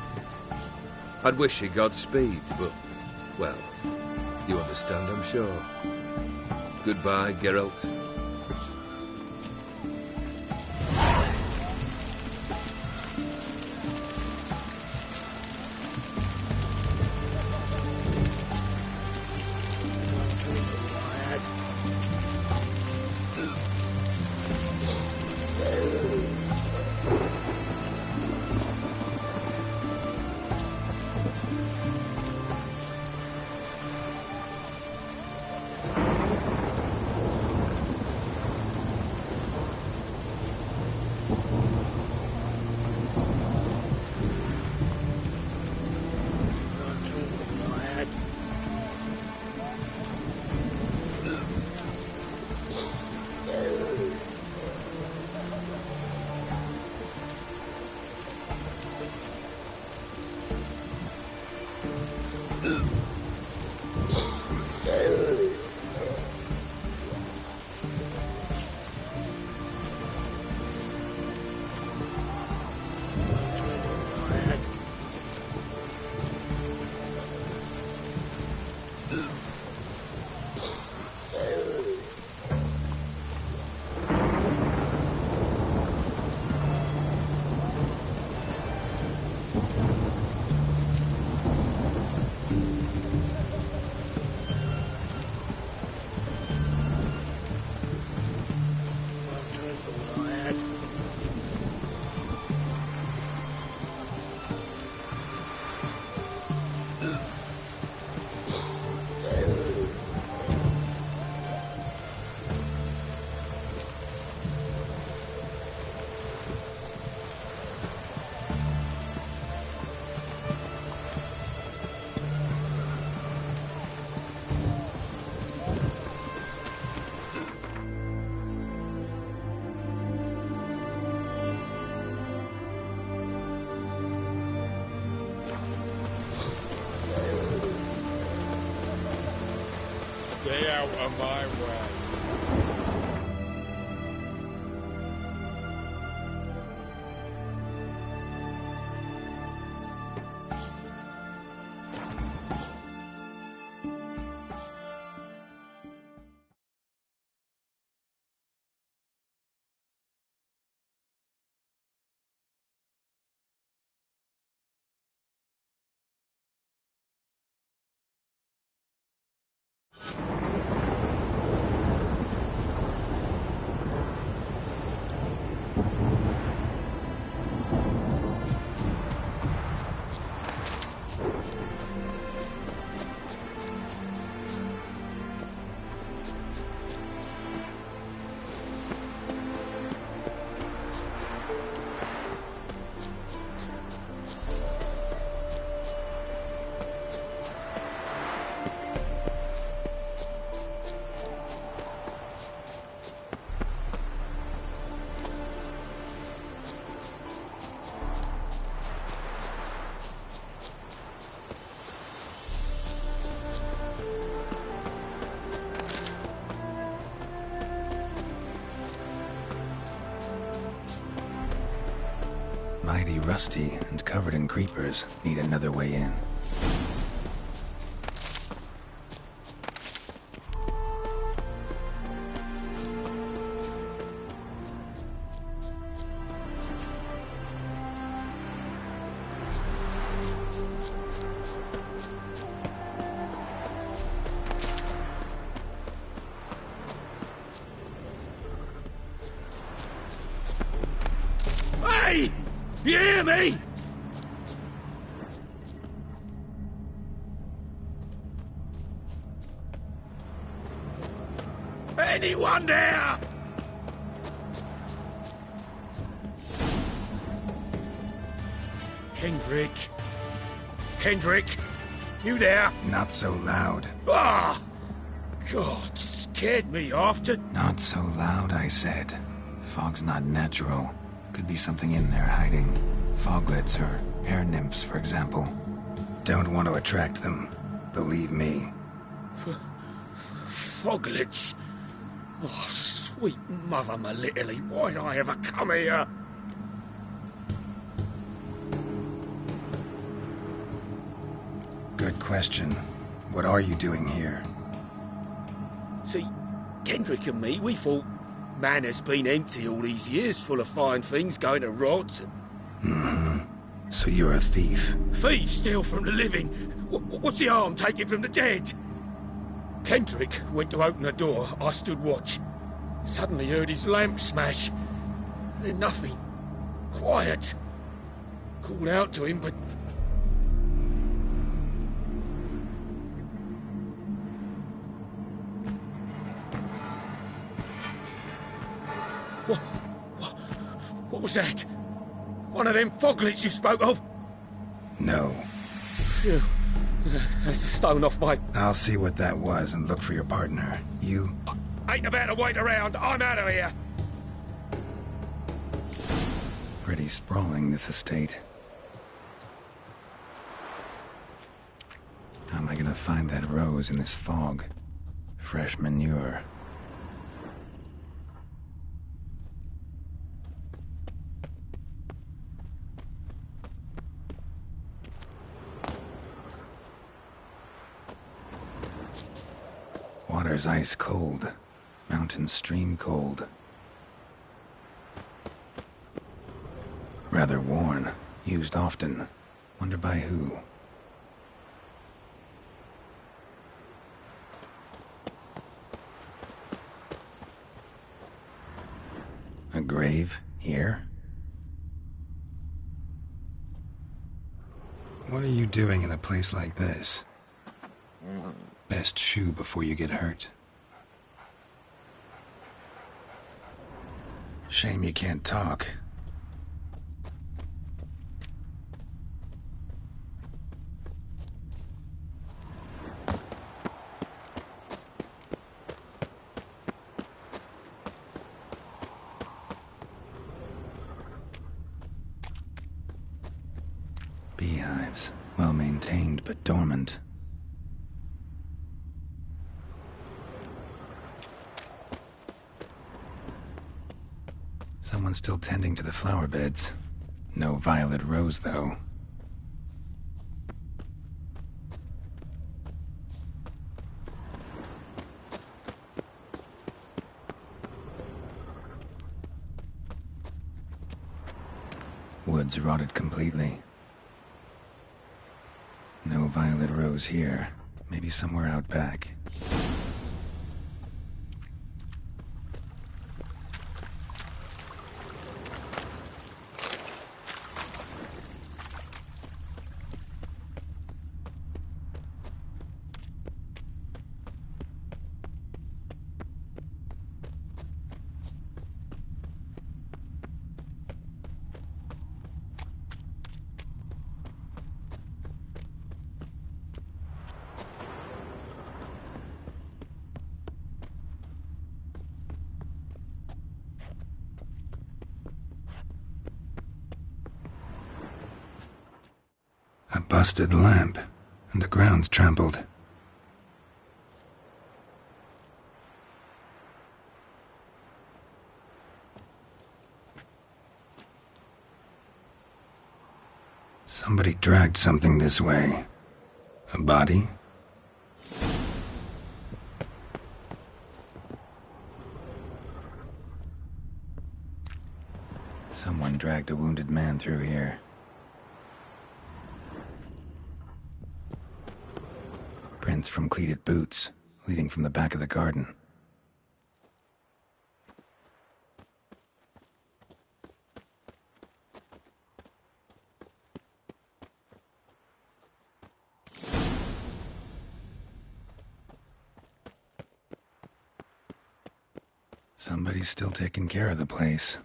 I'd wish you Godspeed, but, well, you understand, I'm sure. Goodbye, Geralt. Stay out of my way. Mighty rusty and covered in creepers. Need another way in. Hey! You hear me? Anyone there? Kendrick. Kendrick, you there? Not so loud. Ah! God, scared me after. Not so loud, I said. Fog's not natural. Could be something in there hiding. Foglets or air nymphs, for example. Don't want to attract them. Believe me. Foglets? Oh, sweet mother Melitele, why'd I ever come here? Good question. What are you doing here? See, Kendrick and me, we thought Manor's been empty all these years, full of fine things going to rot. Mm-hmm. So you're a thief? Thief steal from the living? What's the harm taking from the dead? Kendrick went to open the door. I stood watch. Suddenly heard his lamp smash. Then nothing. Quiet. Called out to him, but... What was that? One of them foglets you spoke of? No. Phew. That's a stone off my... I'll see what that was and look for your partner. You... Ain't about to wait around. I'm out of here. Pretty sprawling, this estate. How am I gonna find that rose in this fog? Fresh manure. Water's ice cold. Mountain stream cold. Rather worn. Used often. Wonder by who? A grave here? What are you doing in a place like this? Best shoe before you get hurt. Shame you can't talk. Beehives, well maintained but dormant. Someone's still tending to the flower beds. No violet rose, though. Woods rotted completely. No violet rose here. Maybe somewhere out back. A busted lamp, and the ground's trampled. Somebody dragged something this way. A body? Someone dragged a wounded man through here. Prints from cleated boots, leading from the back of the garden. Somebody's still taking care of the place.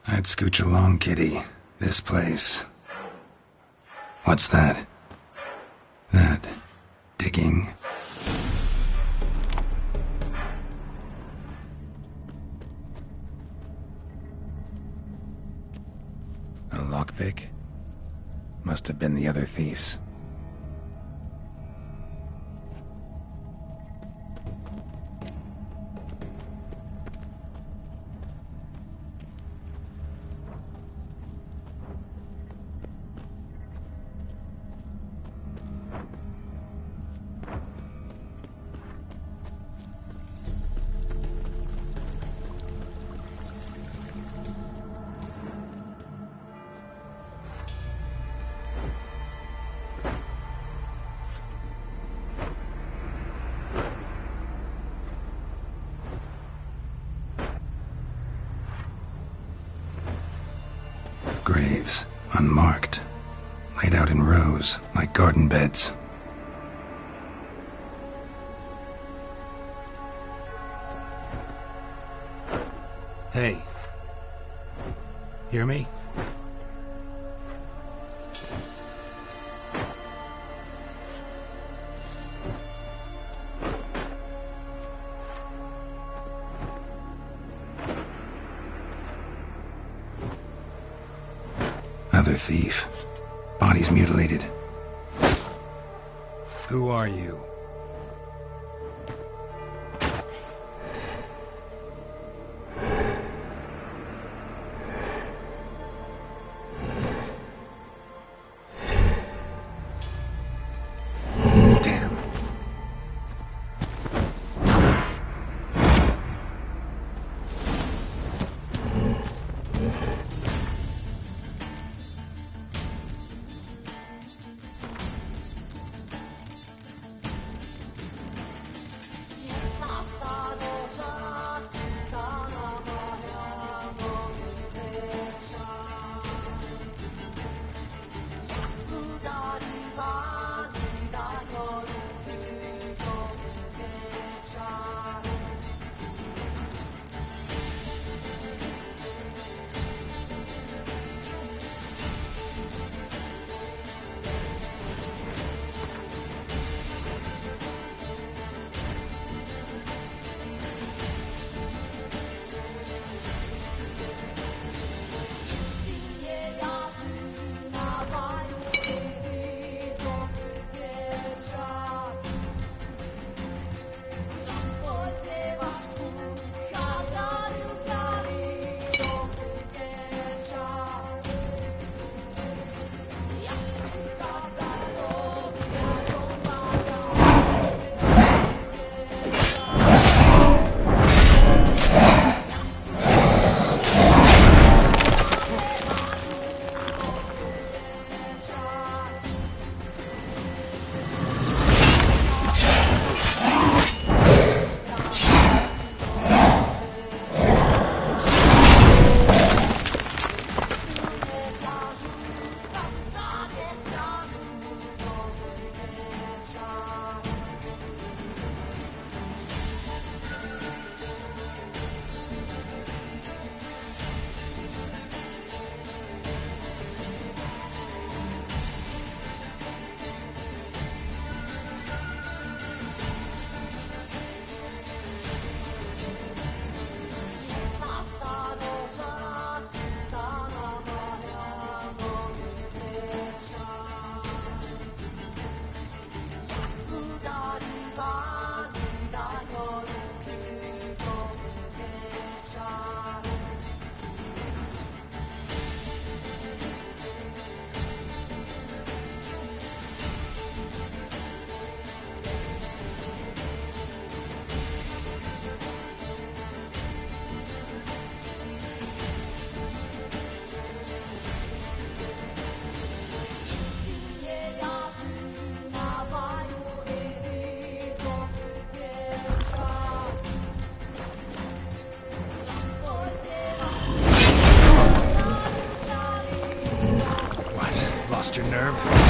I'd scooch along, kitty. This place. What's that? That digging? A lockpick? Must have been the other thieves. Graves, unmarked, laid out in rows like garden beds. Hey. Hear me? Another thief. Body's mutilated. Who are you? Damn. nerve.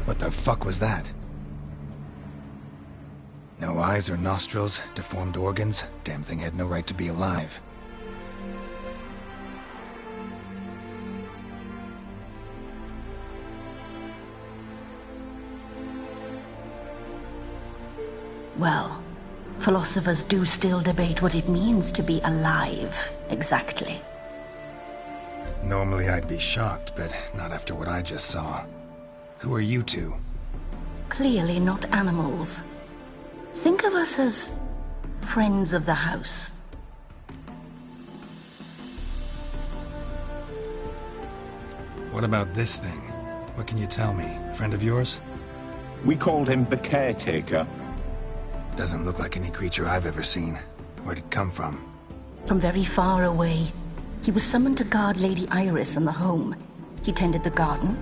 What the fuck was that? No eyes or nostrils, deformed organs. Damn thing had no right to be alive. Well, philosophers do still debate what it means to be alive, exactly. Normally I'd be shocked, but not after what I just saw. Who are you two? Clearly not animals. Think of us as friends of the house. What about this thing? What can you tell me? Friend of yours? We called him the Caretaker. Doesn't look like any creature I've ever seen. Where'd it come from? From very far away. He was summoned to guard Lady Iris and the home. He tended the garden,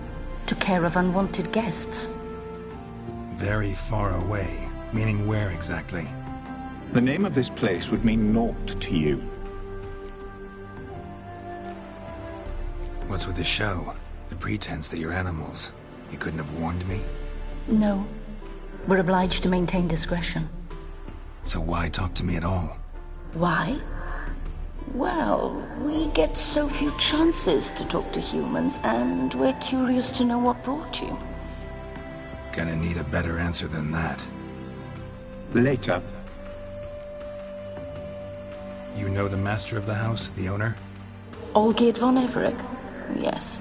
took care of unwanted guests. Very far away. Meaning where exactly? The name of this place would mean naught to you. What's with the show? The pretense that you're animals. You couldn't have warned me? No. We're obliged to maintain discretion. So why talk to me at all? Why? Well, we get so few chances to talk to humans, and we're curious to know what brought you. Gonna need a better answer than that. Later. You know the master of the house, the owner? Olgierd von Everec? Yes.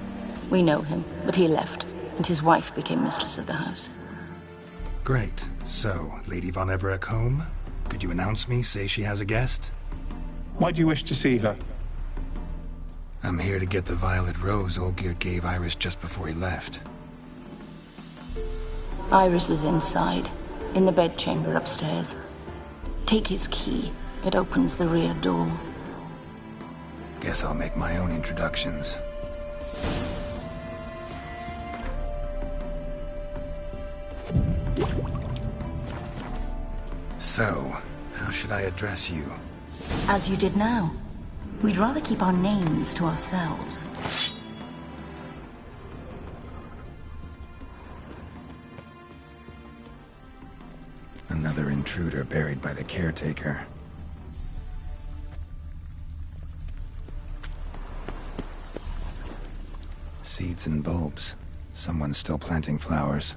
We know him, but he left, and his wife became mistress of the house. Great. So, Lady von Everec home? Could you announce me, say she has a guest? Why do you wish to see her? I'm here to get the violet rose Olgierd gave Iris just before he left. Iris is inside, in the bedchamber upstairs. Take his key. It opens the rear door. Guess I'll make my own introductions. So, how should I address you? As you did now. We'd rather keep our names to ourselves. Another intruder buried by the caretaker. Seeds and bulbs. Someone's still planting flowers.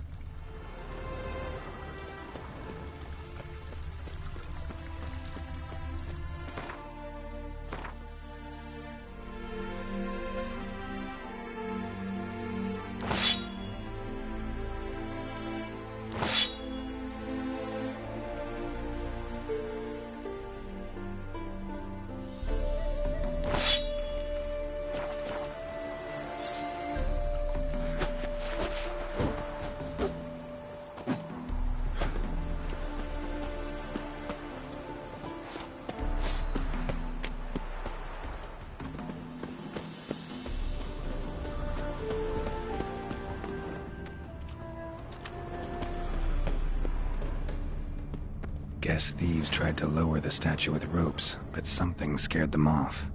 Guess thieves tried to lower the statue with ropes, but something scared them off.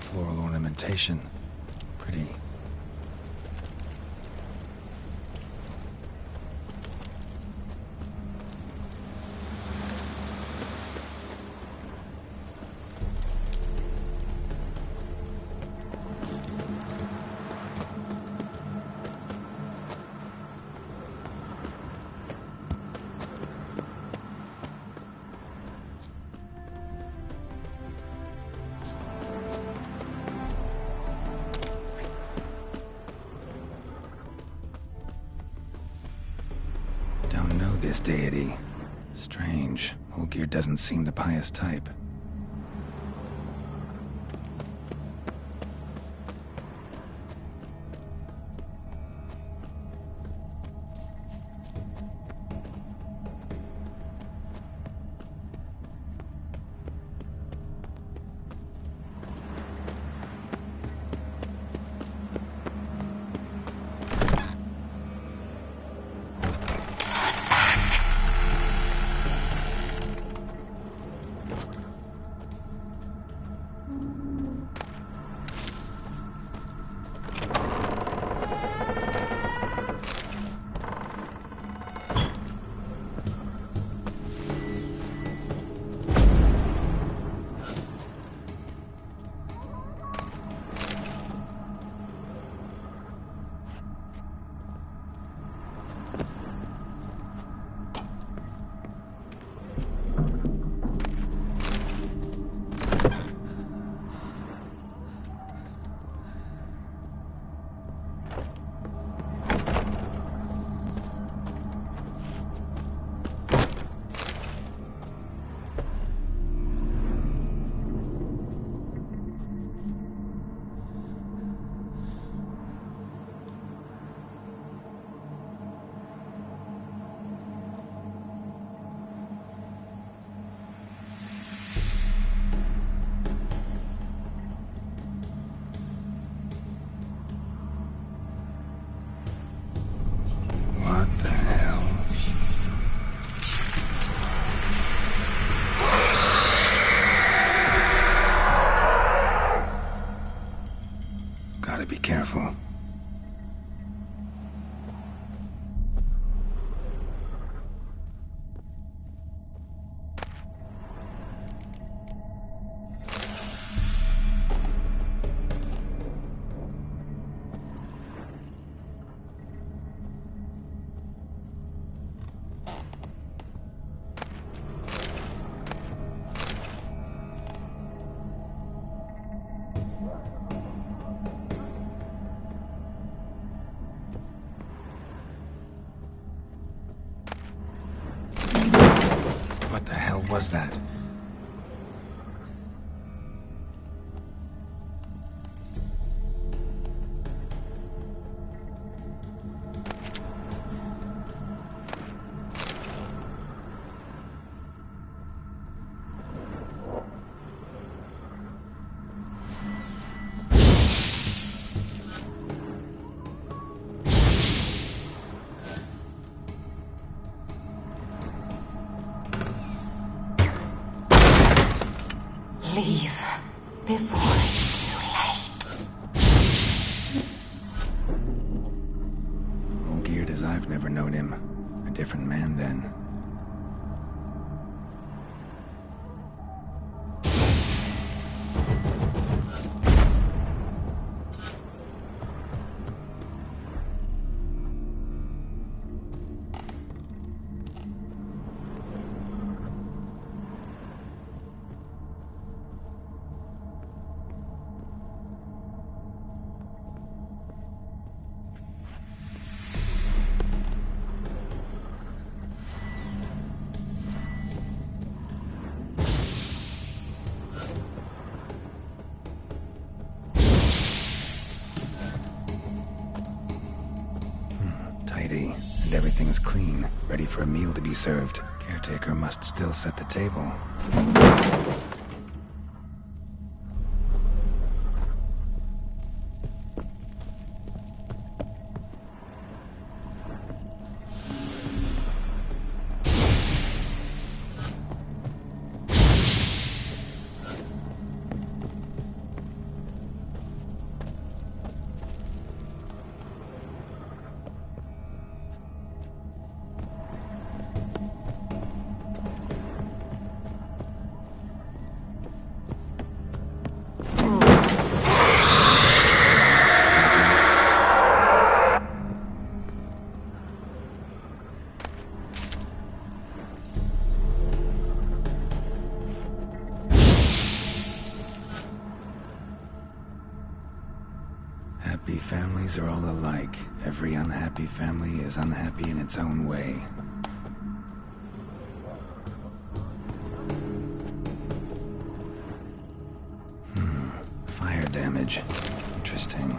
Floral ornamentation. Pretty. Don't know this deity. Strange. Olgierd doesn't seem the pious type. careful. What the hell was that? Leave before it's too late. All geared as I've never known him. A different man then. Tidy, and everything's clean, ready for a meal to be served. Caretaker must still set the table. Happy families are all alike. Every unhappy family is unhappy in its own way. Fire damage. Interesting.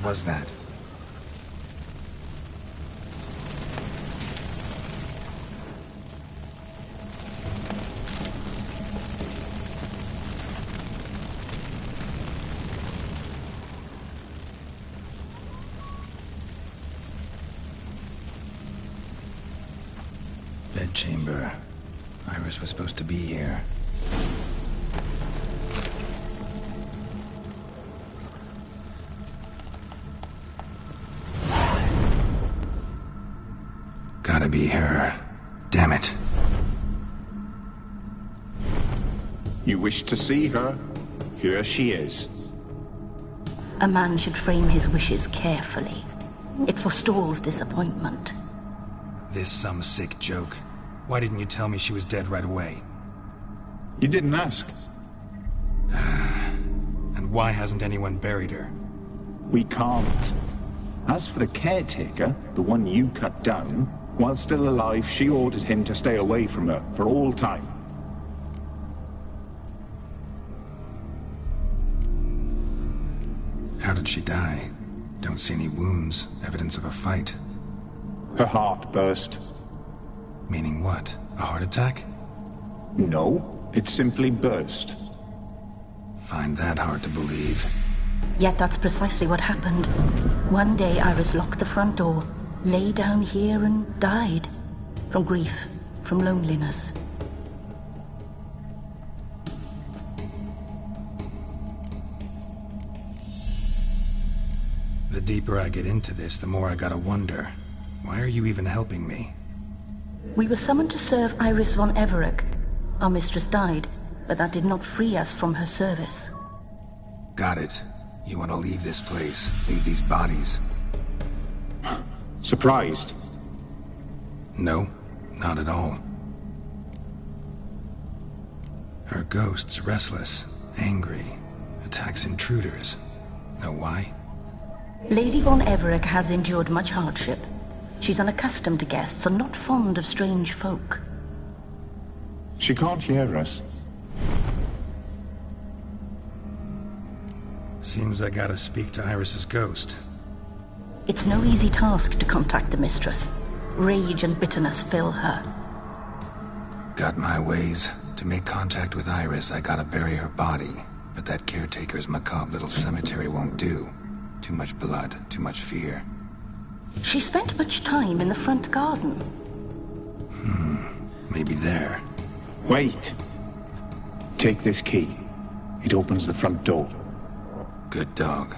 was that? Bedchamber. Iris was supposed to be here. Gotta be her. Damn it. You wish to see her? Here she is. A man should frame his wishes carefully. It forestalls disappointment. This some sick joke. Why didn't you tell me she was dead right away? You didn't ask. And why hasn't anyone buried her? We can't. As for the caretaker, the one you cut down, while still alive, she ordered him to stay away from her for all time. How did she die? Don't see any wounds, evidence of a fight. Her heart burst. Meaning what? A heart attack? No, it simply burst. Find that hard to believe. Yet that's precisely what happened. One day Iris locked the front door, lay down here and died. From grief, from loneliness. The deeper I get into this, the more I gotta wonder. Why are you even helping me? We were summoned to serve Iris von Everec. Our mistress died, but that did not free us from her service. Got it. You want to leave this place, leave these bodies. Surprised? No, not at all. Her ghost's restless, angry, attacks intruders. Know why? Lady von Everec has endured much hardship. She's unaccustomed to guests and not fond of strange folk. She can't hear us. Seems I gotta speak to Iris's ghost. It's no easy task to contact the mistress. Rage and bitterness fill her. Got my ways. To make contact with Iris, I gotta bury her body. But that caretaker's macabre little cemetery won't do. Too much blood, too much fear. She spent much time in the front garden. Maybe there. Wait. Take this key. It opens the front door. Good dog.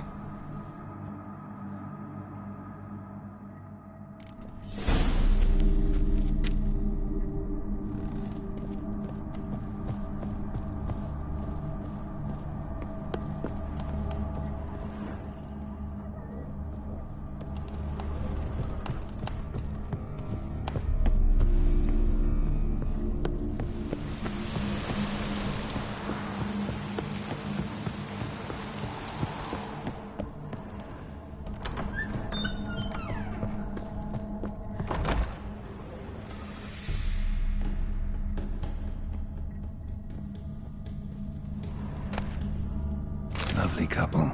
Lovely couple.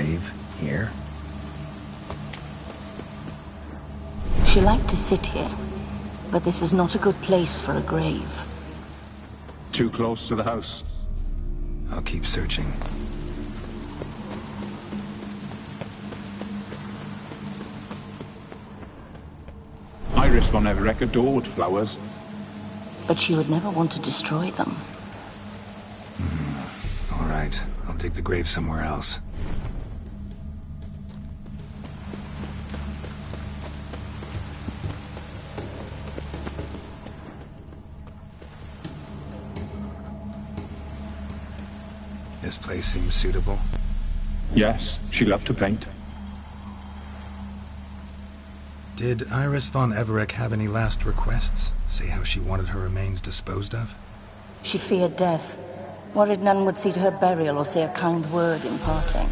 grave here? She liked to sit here, but this is not a good place for a grave. Too close to the house. I'll keep searching. Iris von Everec adored flowers. But she would never want to destroy them. All right, I'll dig the grave somewhere else. This place seems suitable. Yes, she loved to paint. Did Iris von Everec have any last requests? Say how she wanted her remains disposed of? She feared death, worried none would see to her burial or say a kind word in parting.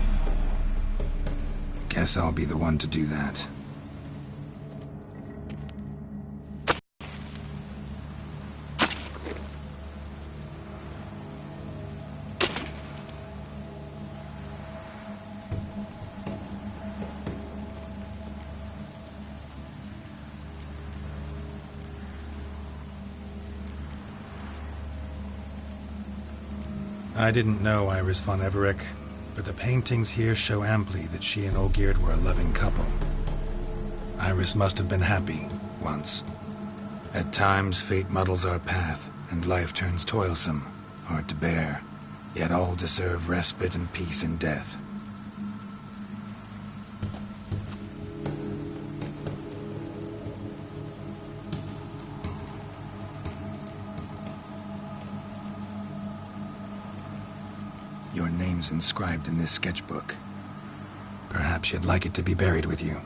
Guess I'll be the one to do that. I didn't know Iris von Everec, but the paintings here show amply that she and Olgierd were a loving couple. Iris must have been happy, once. At times, fate muddles our path, and life turns toilsome, hard to bear. Yet all deserve respite and peace in death. Your name's inscribed in this sketchbook. Perhaps you'd like it to be buried with you.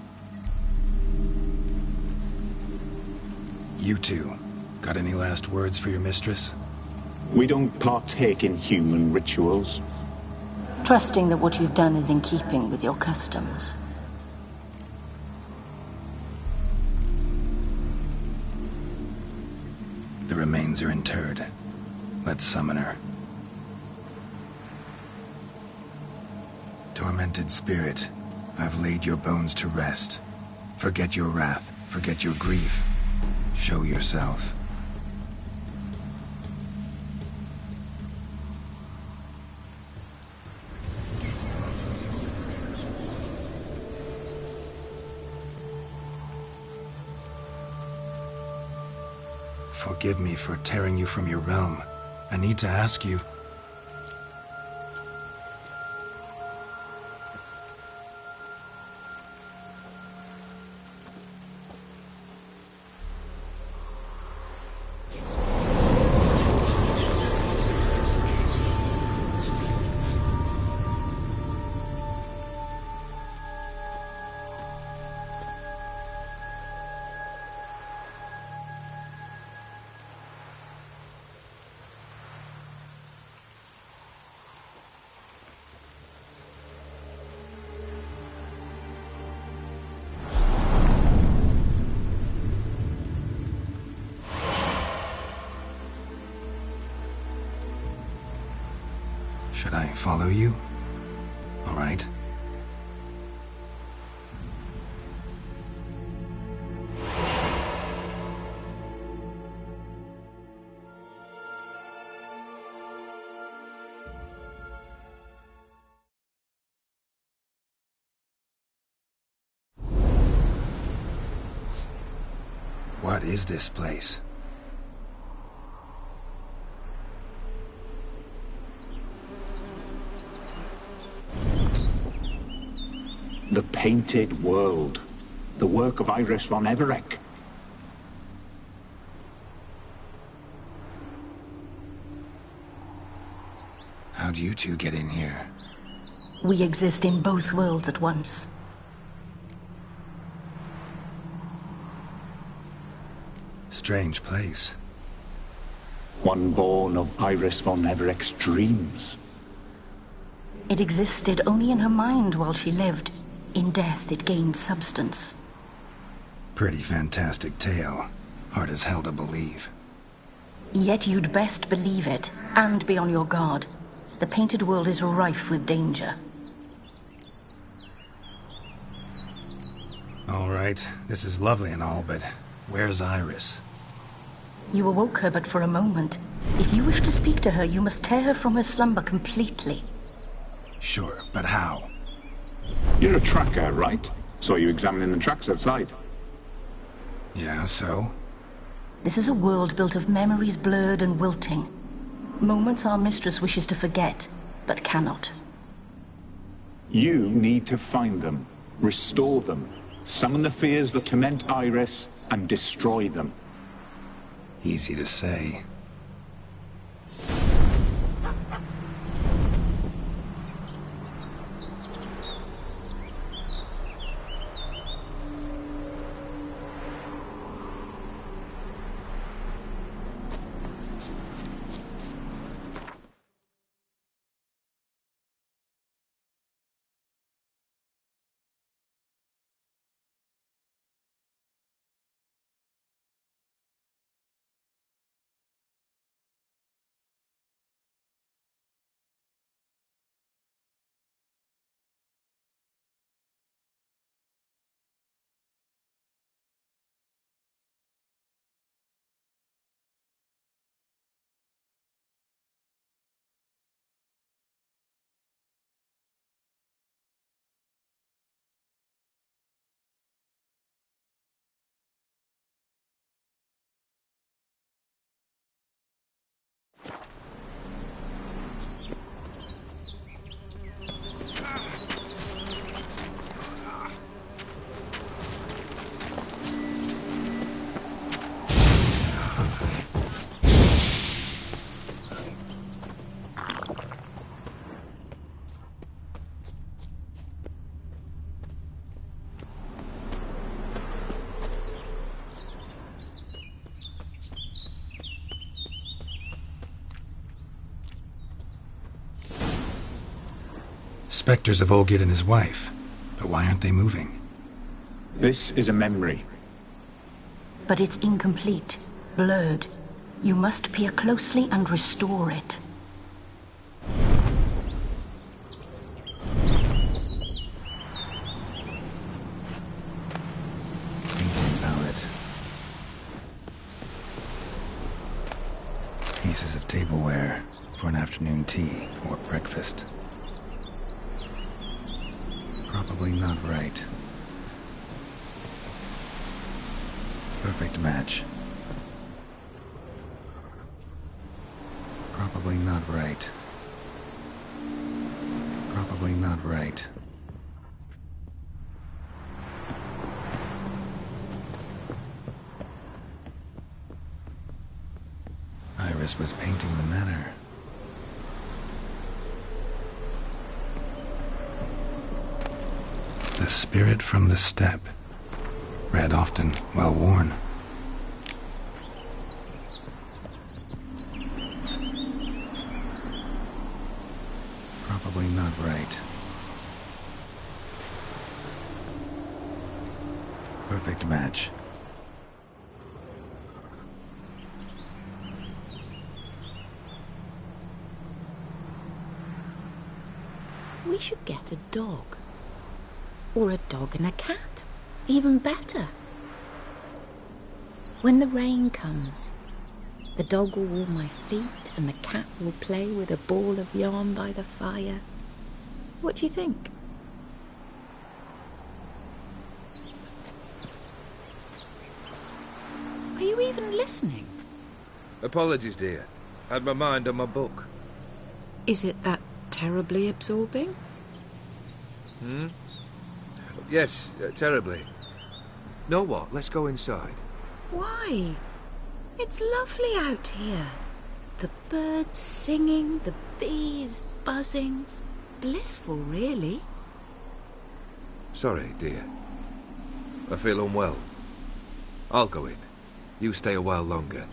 You two, got any last words for your mistress? We don't partake in human rituals. Trusting that what you've done is in keeping with your customs. The remains are interred. Let's summon her. Tormented spirit, I've laid your bones to rest. Forget your wrath, forget your grief. Show yourself. Forgive me for tearing you from your realm. I need to ask you... Should I follow you? All right. What is this place? The Painted World. The work of Iris von Everec. How'd you two get in here? We exist in both worlds at once. Strange place. One born of Iris von Everec's dreams. It existed only in her mind while she lived. In death, it gained substance. Pretty fantastic tale. Hard as hell to believe. Yet you'd best believe it, and be on your guard. The Painted World is rife with danger. All right, this is lovely and all, but where's Iris? You awoke her but for a moment. If you wish to speak to her, you must tear her from her slumber completely. Sure, but how? You're a tracker, right? Saw you examining the tracks outside. Yeah, so? This is a world built of memories blurred and wilting. Moments our mistress wishes to forget, but cannot. You need to find them, restore them, summon the fears that torment Iris, and destroy them. Easy to say. Spectres of Olgierd and his wife. But why aren't they moving? This is a memory. But it's incomplete, blurred. You must peer closely and restore it. Painting palette. Pieces of tableware for an afternoon tea or breakfast. Probably not right. Perfect match. Probably not right. Probably not right. Iris was painting the manor. The spirit from the steppe. Read often, well worn. Probably not right. Perfect match. We should get a dog. Or a dog and a cat. Even better. When the rain comes, the dog will warm my feet and the cat will play with a ball of yarn by the fire. What do you think? Are you even listening? Apologies, dear. Had my mind on my book. Is it that terribly absorbing? Hmm? Yes, terribly. Know what? Let's go inside. Why? It's lovely out here. The birds singing, the bees buzzing. Blissful, really. Sorry, dear. I feel unwell. I'll go in. You stay a while longer.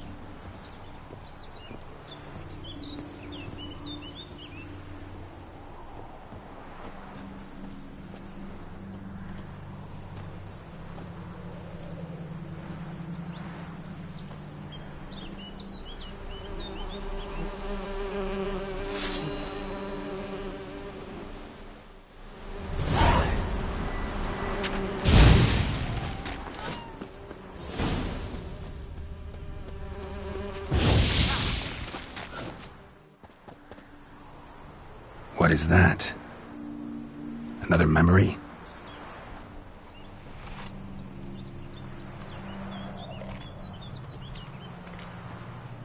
What is that? Another memory?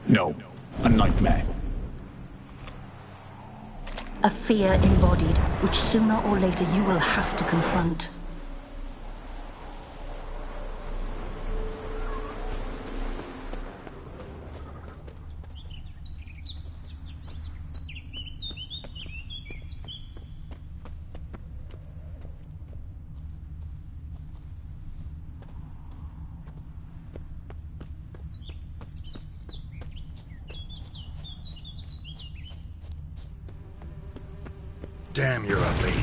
No, a nightmare. A fear embodied, which sooner or later you will have to confront. Damn, you're ugly.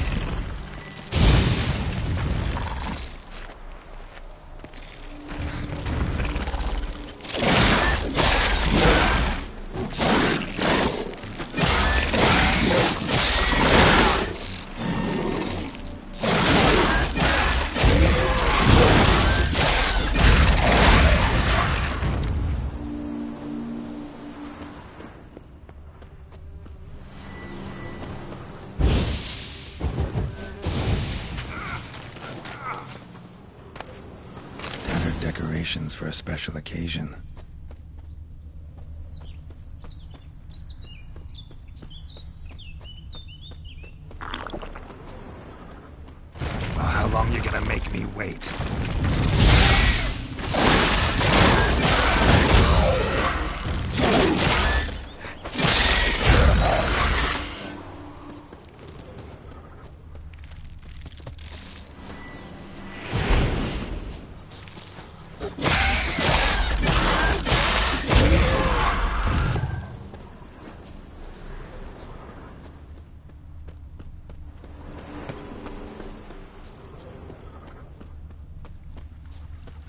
Decorations for a special occasion. Well, how long you gonna make me wait?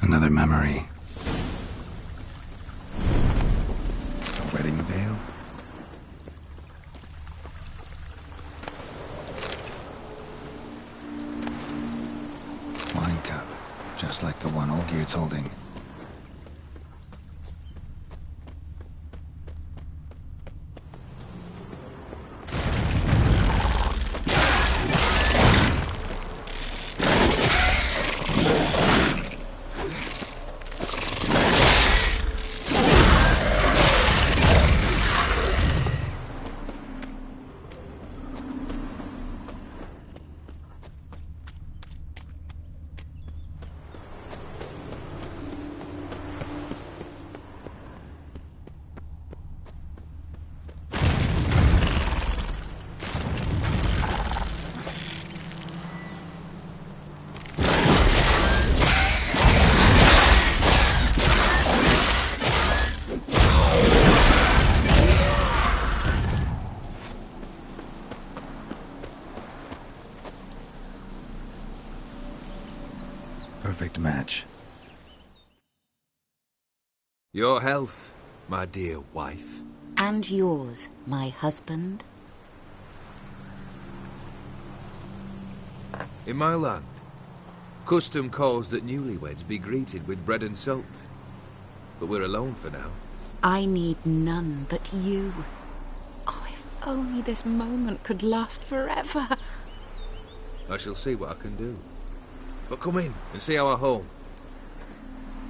Another memory. A wedding veil? Wine cup, just like the one Olgier's holding. Perfect match. Your health, my dear wife. And yours, my husband. In my land, custom calls that newlyweds be greeted with bread and salt. But we're alone for now. I need none but you. Oh, if only this moment could last forever. I shall see what I can do. But come in and see our home.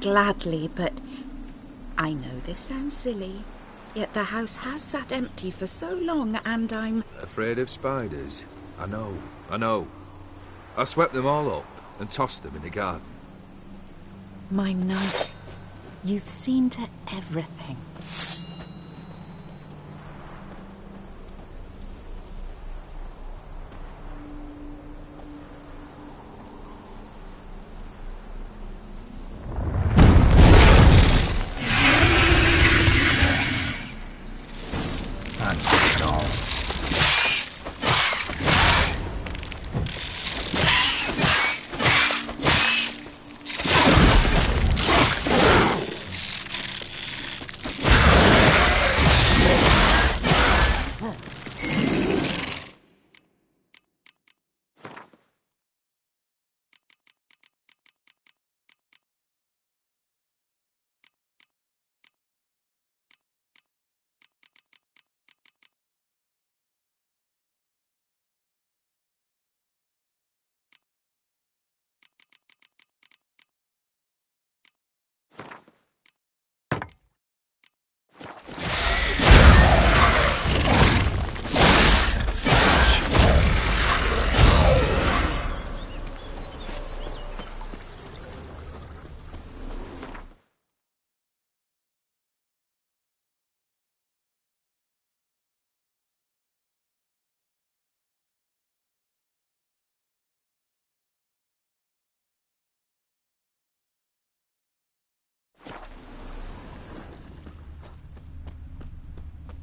Gladly, but I know this sounds silly, yet the house has sat empty for so long, and I'm... Afraid of spiders? I know, I know. I swept them all up and tossed them in the garden. My knight, you've seen to everything.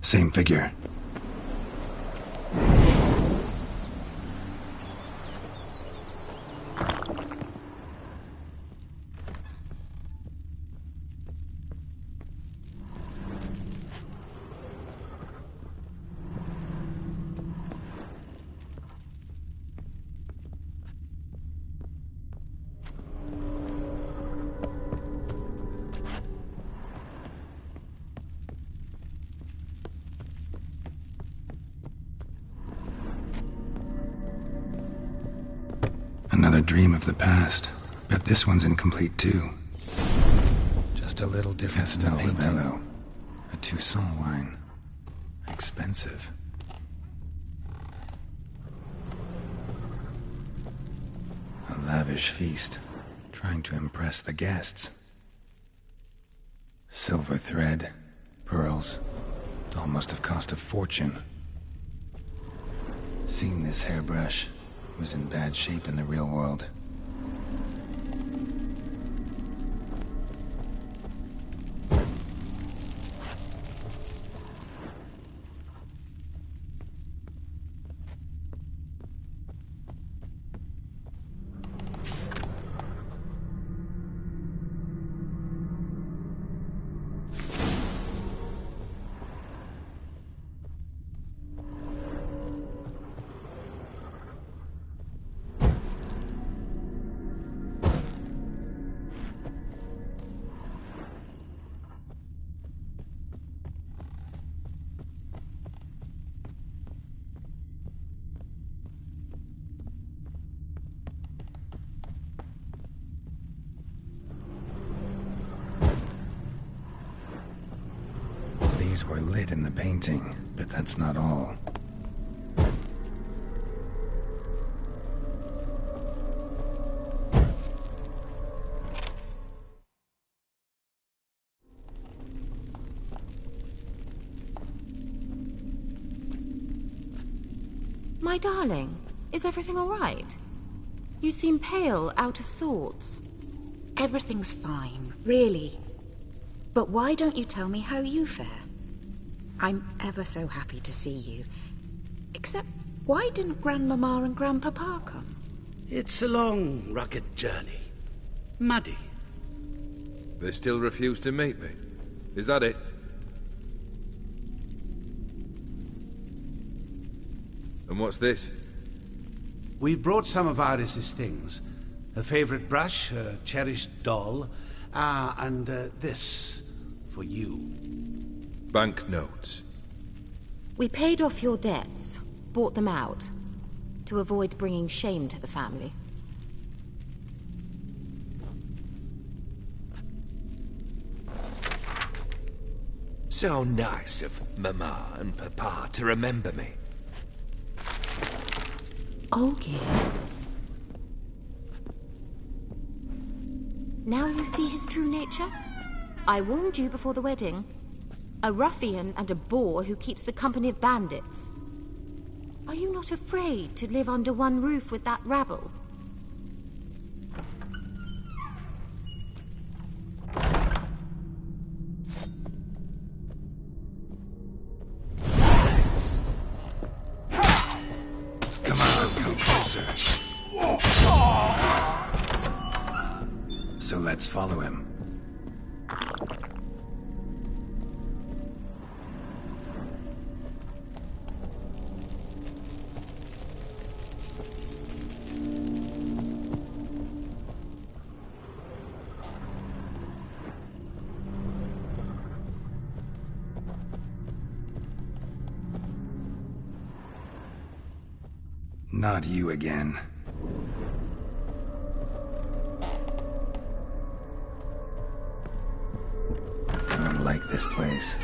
Same figure. Another dream of the past. Bet this one's incomplete too. Just a little different. Castel Livello. A Toussaint wine. Expensive. A lavish feast. Trying to impress the guests. Silver thread. Pearls. Doll must have cost a fortune. Seen this hairbrush. It was in bad shape in the real world. These were lit in the painting, but that's not all. My darling, is everything all right? You seem pale, out of sorts. Everything's fine, really. But why don't you tell me how you fare? I'm ever so happy to see you. Except, why didn't Grandmama and Grandpapa come? It's a long, rugged journey. Muddy. They still refuse to meet me. Is that it? And what's this? We brought some of Iris's things. Her favorite brush, her cherished doll, and this for you. Banknotes. We paid off your debts, bought them out, to avoid bringing shame to the family. So nice of Mama and Papa to remember me. Olgierd. Now you see his true nature? I warned you before the wedding. A ruffian and a boor who keeps the company of bandits. Are you not afraid to live under one roof with that rabble? Come on, come closer. So let's follow him. Not you again. I don't like this place.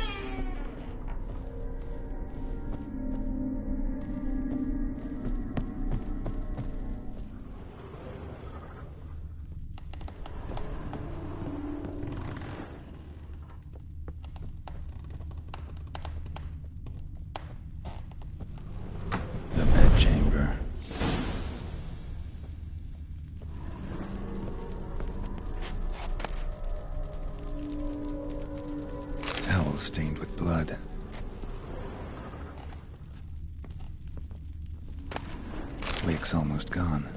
The bedchamber. Towel stained with blood. wick's almost gone.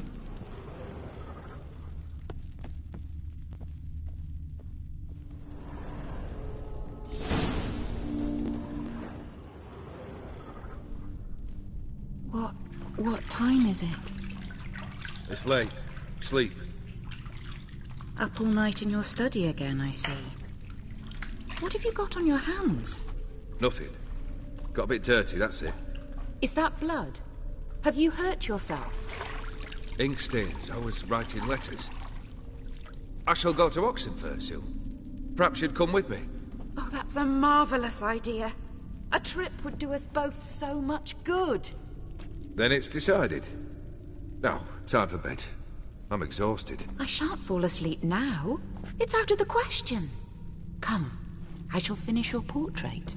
What time is it? It's late. Sleep. Up all night in your study again, I see. What have you got on your hands? Nothing. Got a bit dirty, that's it. Is that blood? Have you hurt yourself? Ink stains. I was writing letters. I shall go to Oxenfurt soon. Perhaps you'd come with me. Oh, that's a marvellous idea. A trip would do us both so much good. Then it's decided. Now, time for bed. I'm exhausted. I shan't fall asleep now. It's out of the question. Come, I shall finish your portrait.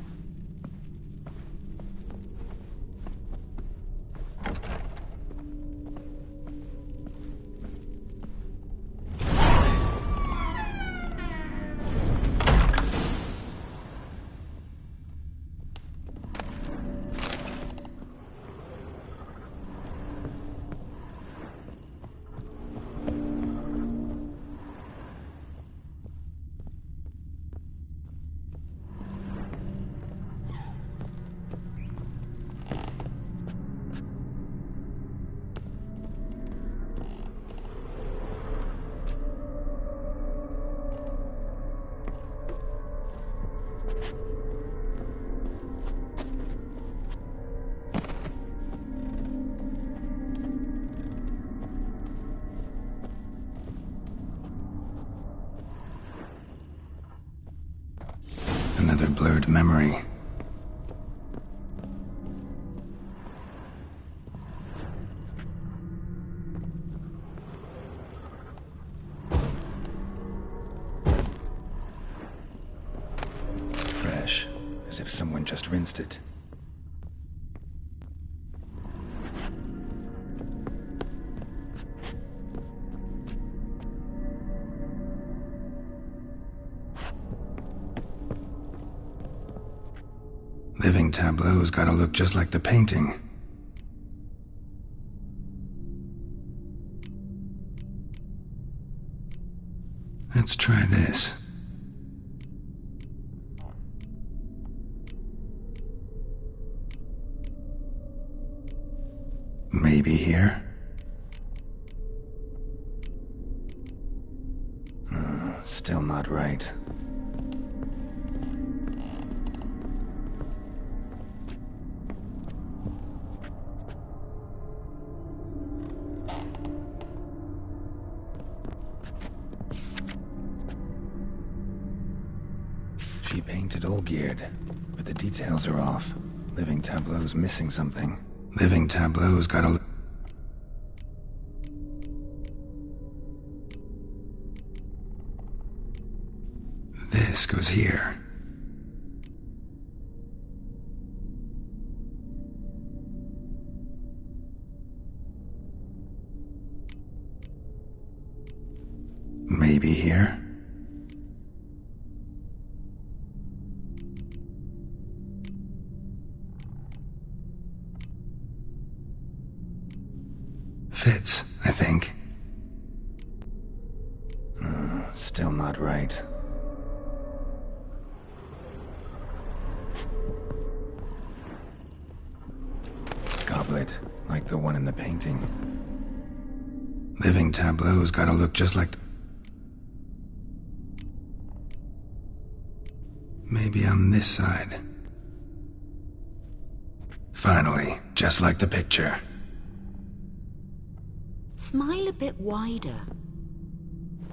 Another blurred memory. Fresh, as if someone just rinsed it. Living tableau's gotta look just like the painting. Let's try this. Maybe here? Still not right. She painted Olgierd, but the details are off. Living tableau's missing something. Living tableau's gotta look. This goes here. Maybe here? Fits, I think. Still not right. Goblet, like the one in the painting. Living tableau's gotta look just like... Maybe on this side. Finally, just like the picture. Smile a bit wider.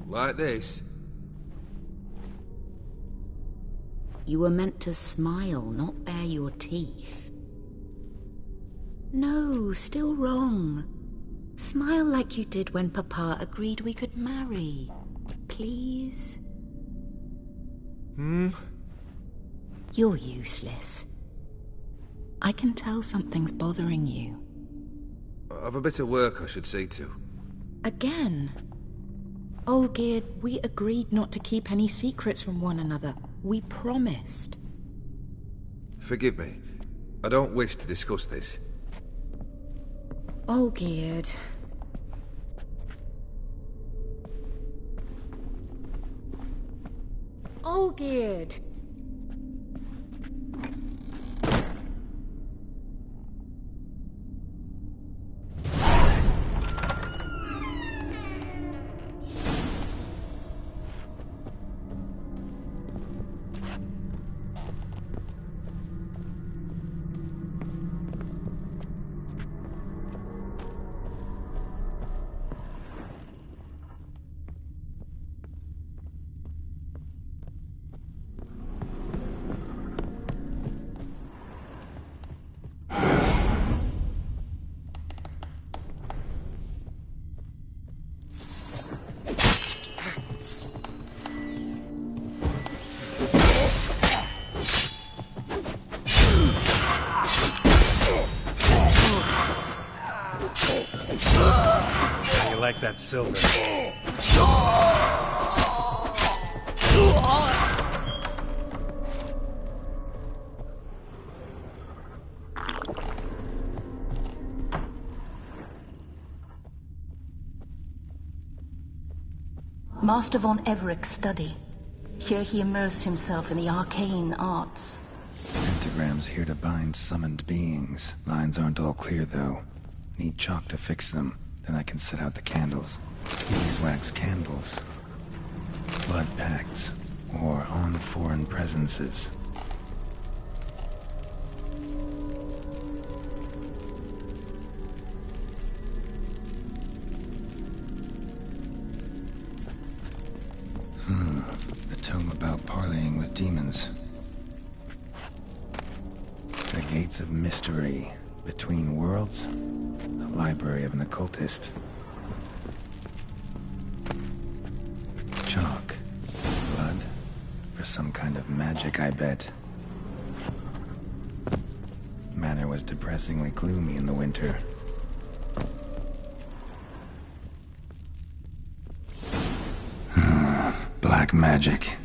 Like this? You were meant to smile, not bare your teeth. No, still wrong. Smile like you did when Papa agreed we could marry. Please? You're useless. I can tell something's bothering you. I've a bit of work I should see to. Again? Olgierd, we agreed not to keep any secrets from one another. We promised. Forgive me. I don't wish to discuss this. Olgierd. Olgierd! You like that silver? Master von Everek's study. Here he immersed himself in the arcane arts. Pentagrams here to bind summoned beings. Lines aren't all clear, though. Need chalk to fix them. Then I can set out the candles. Beeswax candles. Blood pacts. Or on foreign presences. A tome about parleying with demons. The Gates of Mystery. Between Worlds. The library of an occultist. Chalk. Blood. For some kind of magic, I bet. Manor was depressingly gloomy in the winter. Black magic.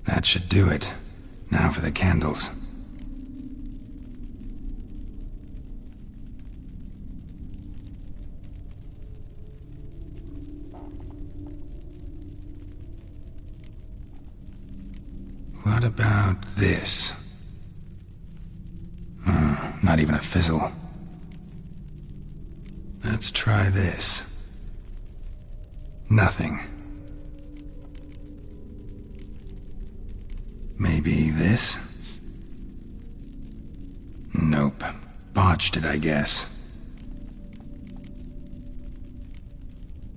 That should do it. Now for the candles. What about this? Not even a fizzle. Let's try this. Nothing. Maybe this? Nope. Botched it, I guess.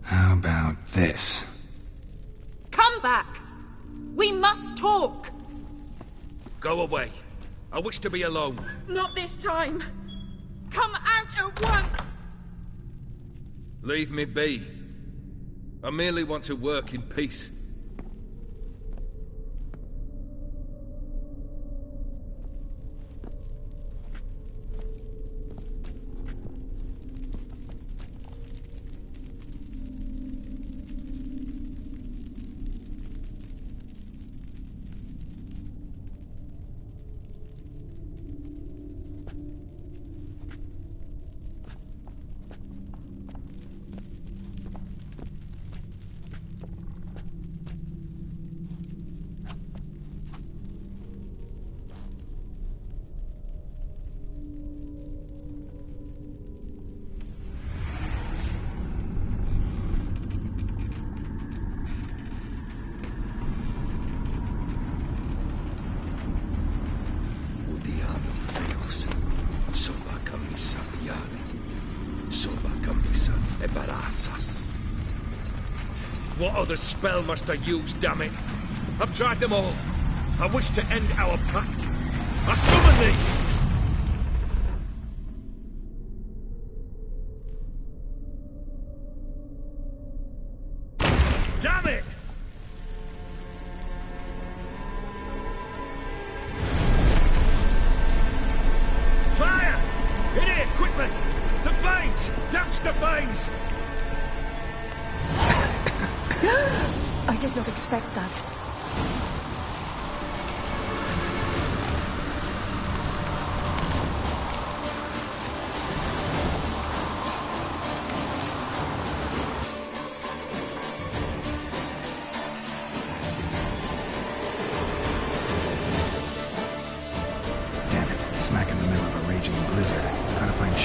How about this? Come back! We must talk! Go away. I wish to be alone. Not this time! Come out at once! Leave me be. I merely want to work in peace. What other spell must I use, damn it? I've tried them all. I wish to end our pact. I summon thee! Damn it! Fire! In here, quickly! The veins! Douse the veins! I did not expect that.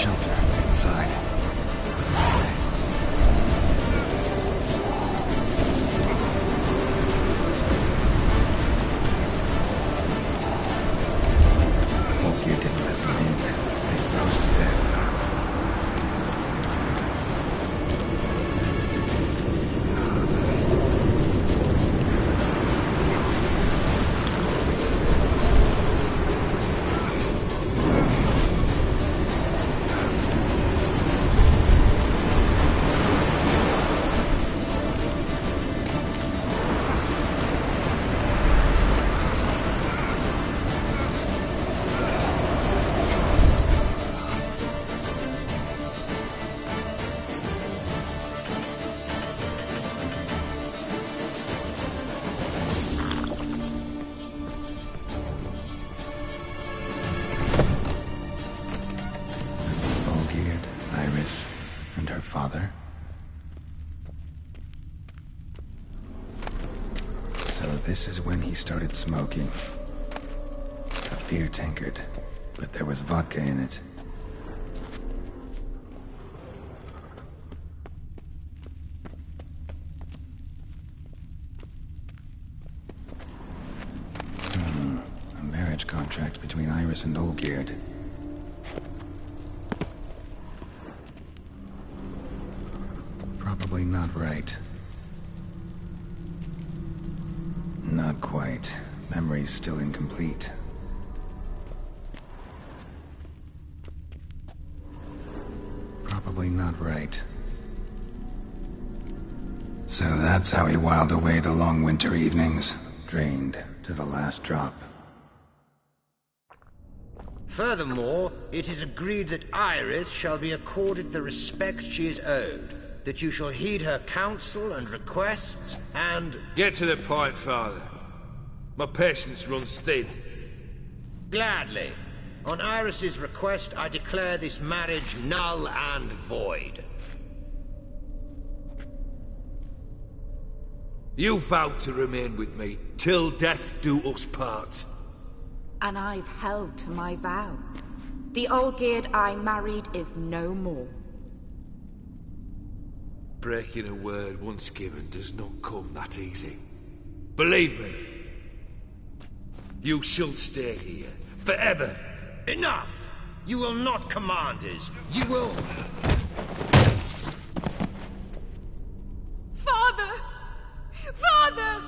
shelter. Get inside. Olgierd didn't let them in. They froze to death. Father. So this is when he started smoking. A beer tankard, but there was vodka in it. A marriage contract between Iris and Olgierd. Probably not right. Not quite. Memory's still incomplete. Probably not right. So that's how he whiled away the long winter evenings, drained to the last drop. Furthermore, it is agreed that Iris shall be accorded the respect she is owed, that you shall heed her counsel and requests, and... Get to the point, Father. My patience runs thin. Gladly. On Iris's request, I declare this marriage null and void. You vowed to remain with me, till death do us part. And I've held to my vow. The Olgierd I married is no more. Breaking a word once given does not come that easy. Believe me. You shall stay here, forever. Enough! You will not command us. You will... Father! Father!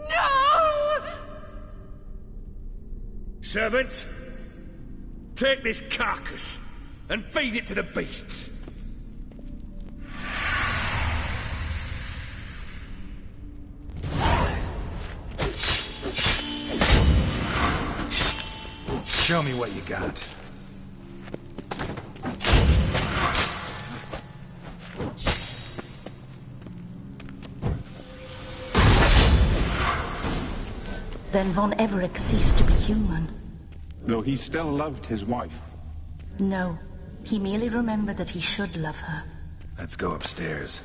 No! Servants, take this carcass and feed it to the beasts. Show me what you got. Then Von Everec ceased to be human. Though he still loved his wife. No, he merely remembered that he should love her. Let's go upstairs.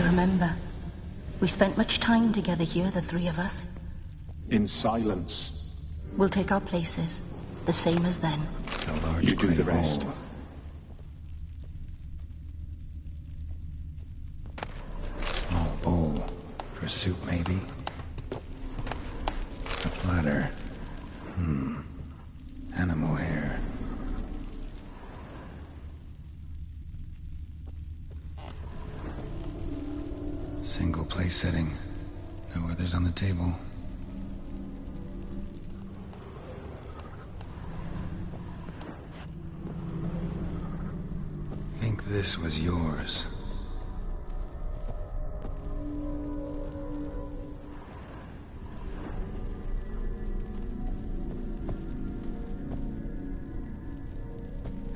Remember, we spent much time together here, the three of us. In silence. We'll take our places, the same as then. You do the rest. Small bowl. For soup, maybe? A platter. Animal hair. Single place setting. No others on the table. this was yours.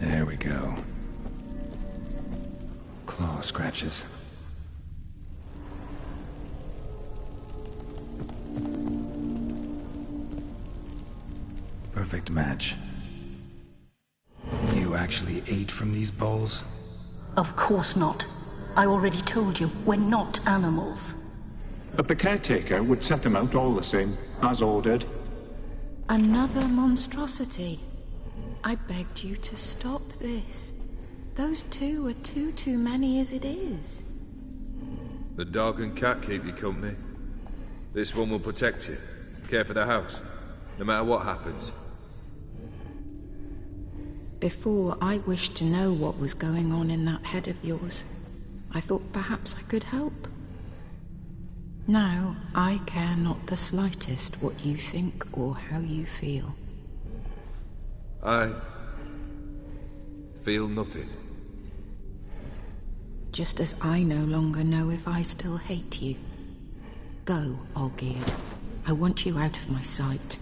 There we go. Claw scratches. Perfect match. You actually ate from these bowls? Of course not. I already told you, we're not animals. But the caretaker would set them out all the same, as ordered. Another monstrosity. I begged you to stop this. Those two are too many as it is. The dog and cat keep you company. This one will protect you, care for the house, no matter what happens. Before, I wished to know what was going on in that head of yours. I thought perhaps I could help. Now, I care not the slightest what you think or how you feel. I feel nothing. Just as I no longer know if I still hate you. Go, Olgierd. I want you out of my sight.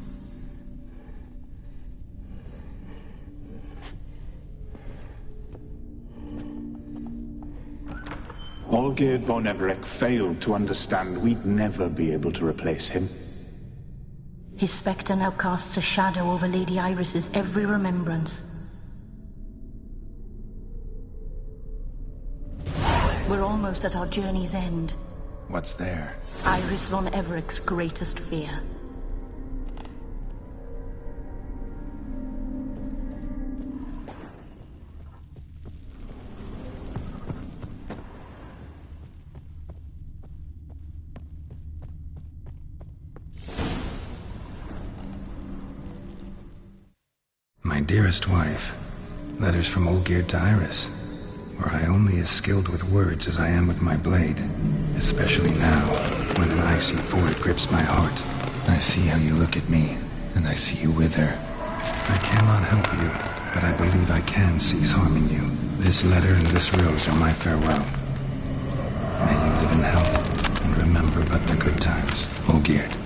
Olgierd von Everec failed to understand we'd never be able to replace him. His spectre now casts a shadow over Lady Iris's every remembrance. We're almost at our journey's end. What's there? Iris von Everec's greatest fear. My dearest wife, letters from Olgierd to Iris. Were I only as skilled with words as I am with my blade, especially now, when an icy void grips my heart. I see how you look at me, and I see you wither. I cannot help you, but I believe I can cease harming you. This letter and this rose are my farewell. May you live in health, and remember but the good times, Olgierd.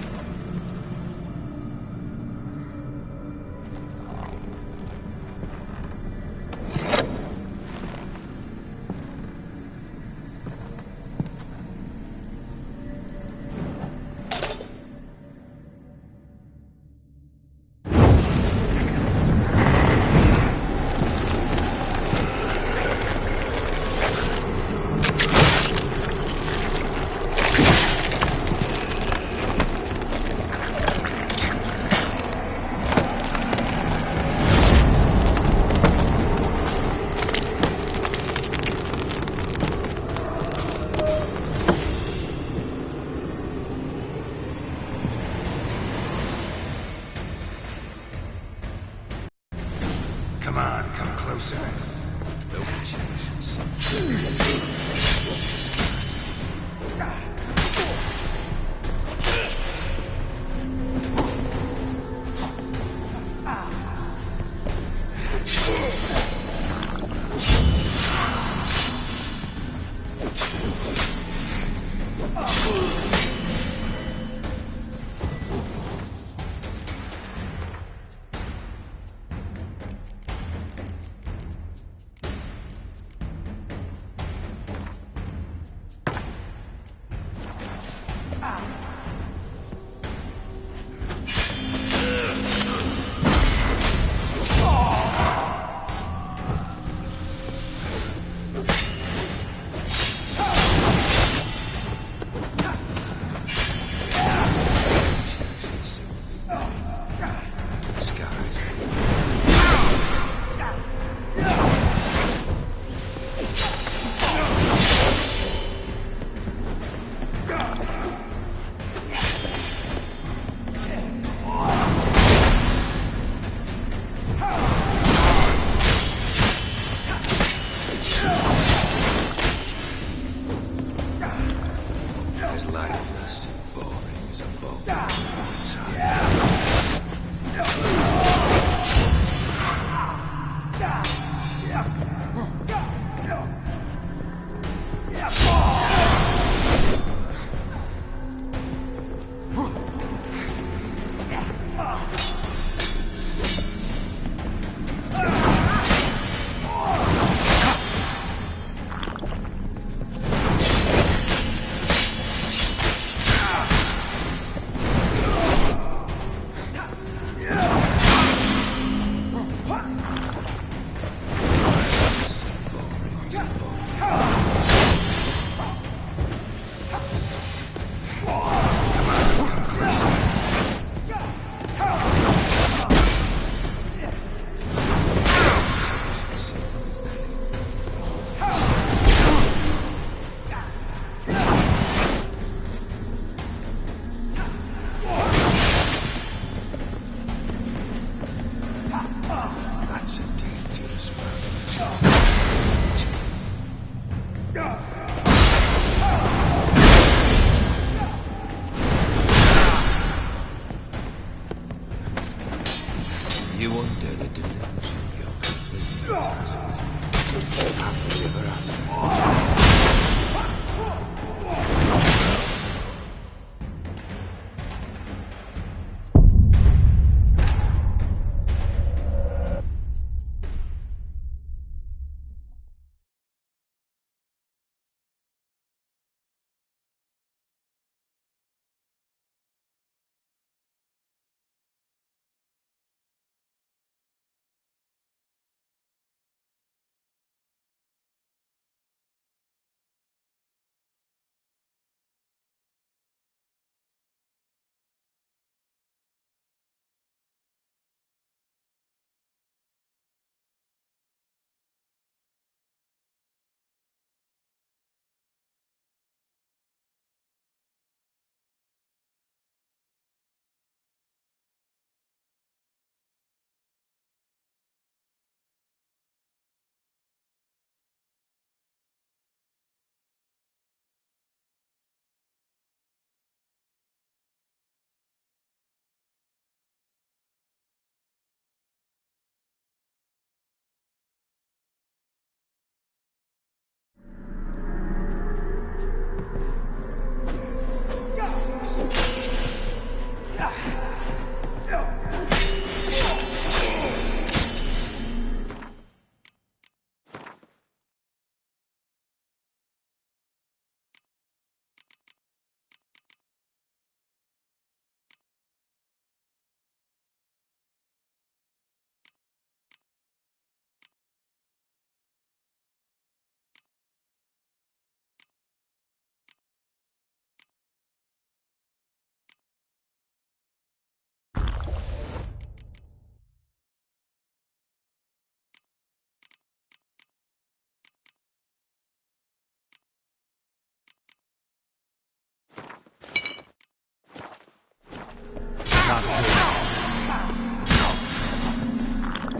Come on, come closer. There'll be changes. You under the delusion you're completing your tasks. Happily ever after.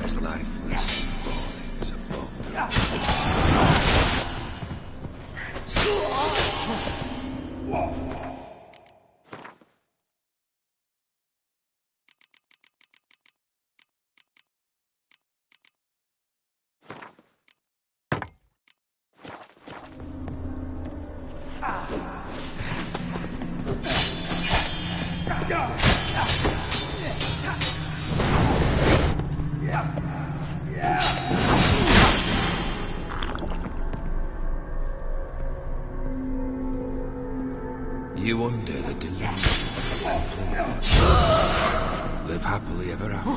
As lifeless and boring as a You under the delusion. Live happily ever after.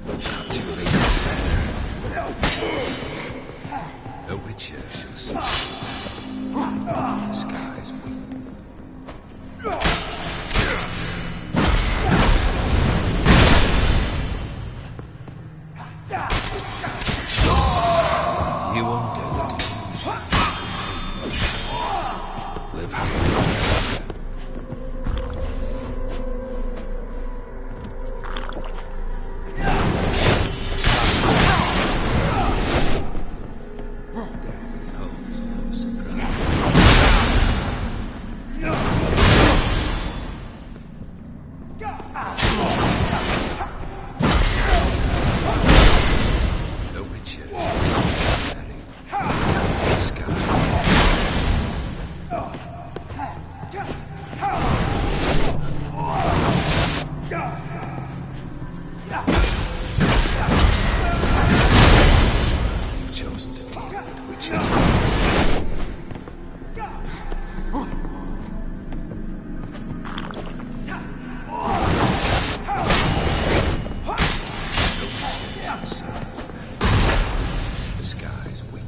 Not too late to spare. A witcher shall see. The skies weep. You under the delusion. Live happily ever after. Death holds no surprise. The witcher is buried. The sky. You've chosen to deal with witches. The skies weep.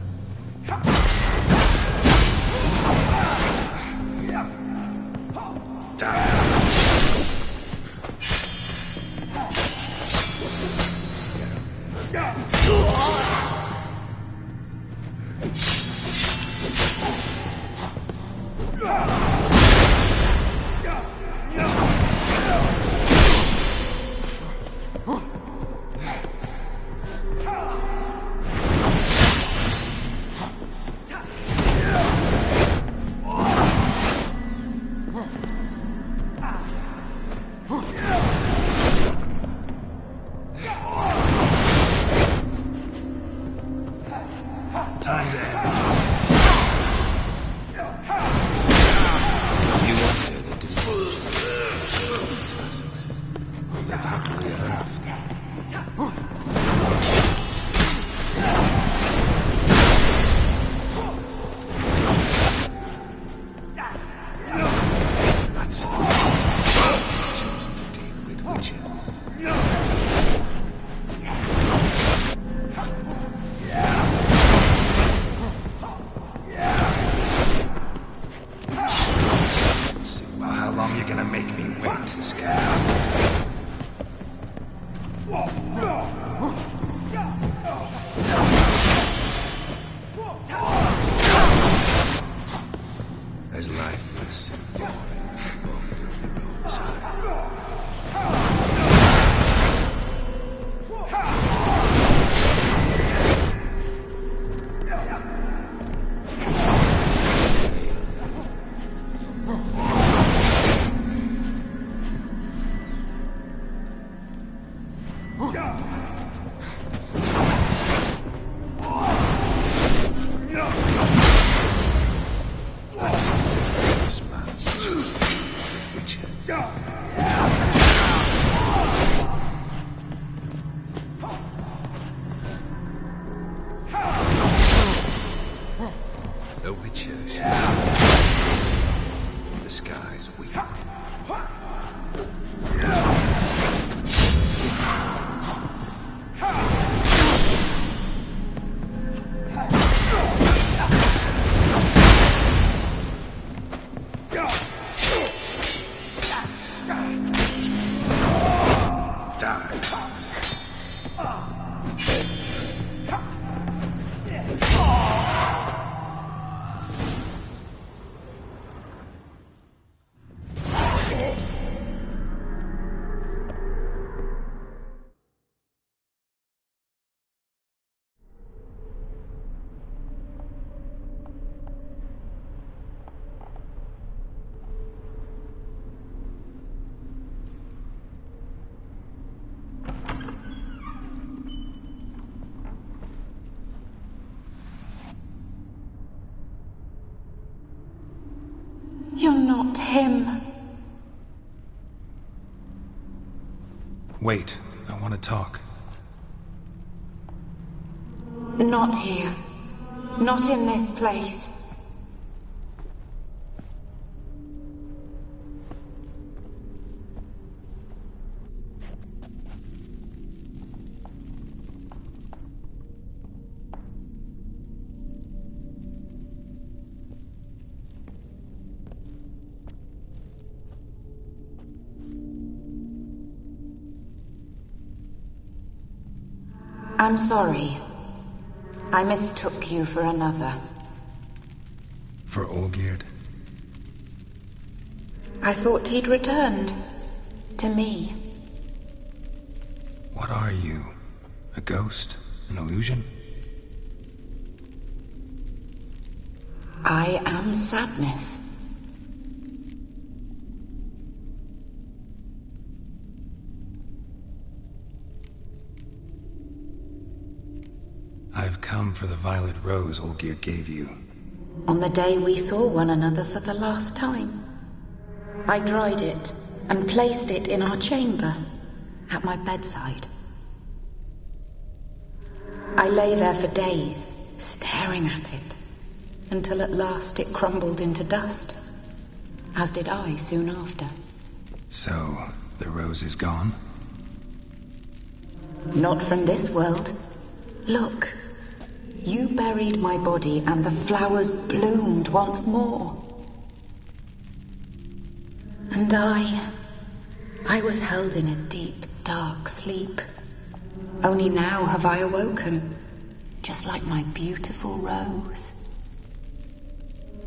as lifeless and boring as a boulder on the roadside. A witcher, she said. The skies weep. You're not him. Wait, I want to talk. Not here. Not in this place. I'm sorry. I mistook you for another. For Olgierd? I thought he'd returned. To me. What are you? A ghost? An illusion? I am sadness. I've come for the violet rose Olgierd gave you. On the day we saw one another for the last time, I dried it and placed it in our chamber, at my bedside. I lay there for days, staring at it, until at last it crumbled into dust, as did I soon after. So, the rose is gone? Not from this world. Look. You buried my body and the flowers bloomed once more. And I was held in a deep, dark sleep. Only now have I awoken, just like my beautiful rose.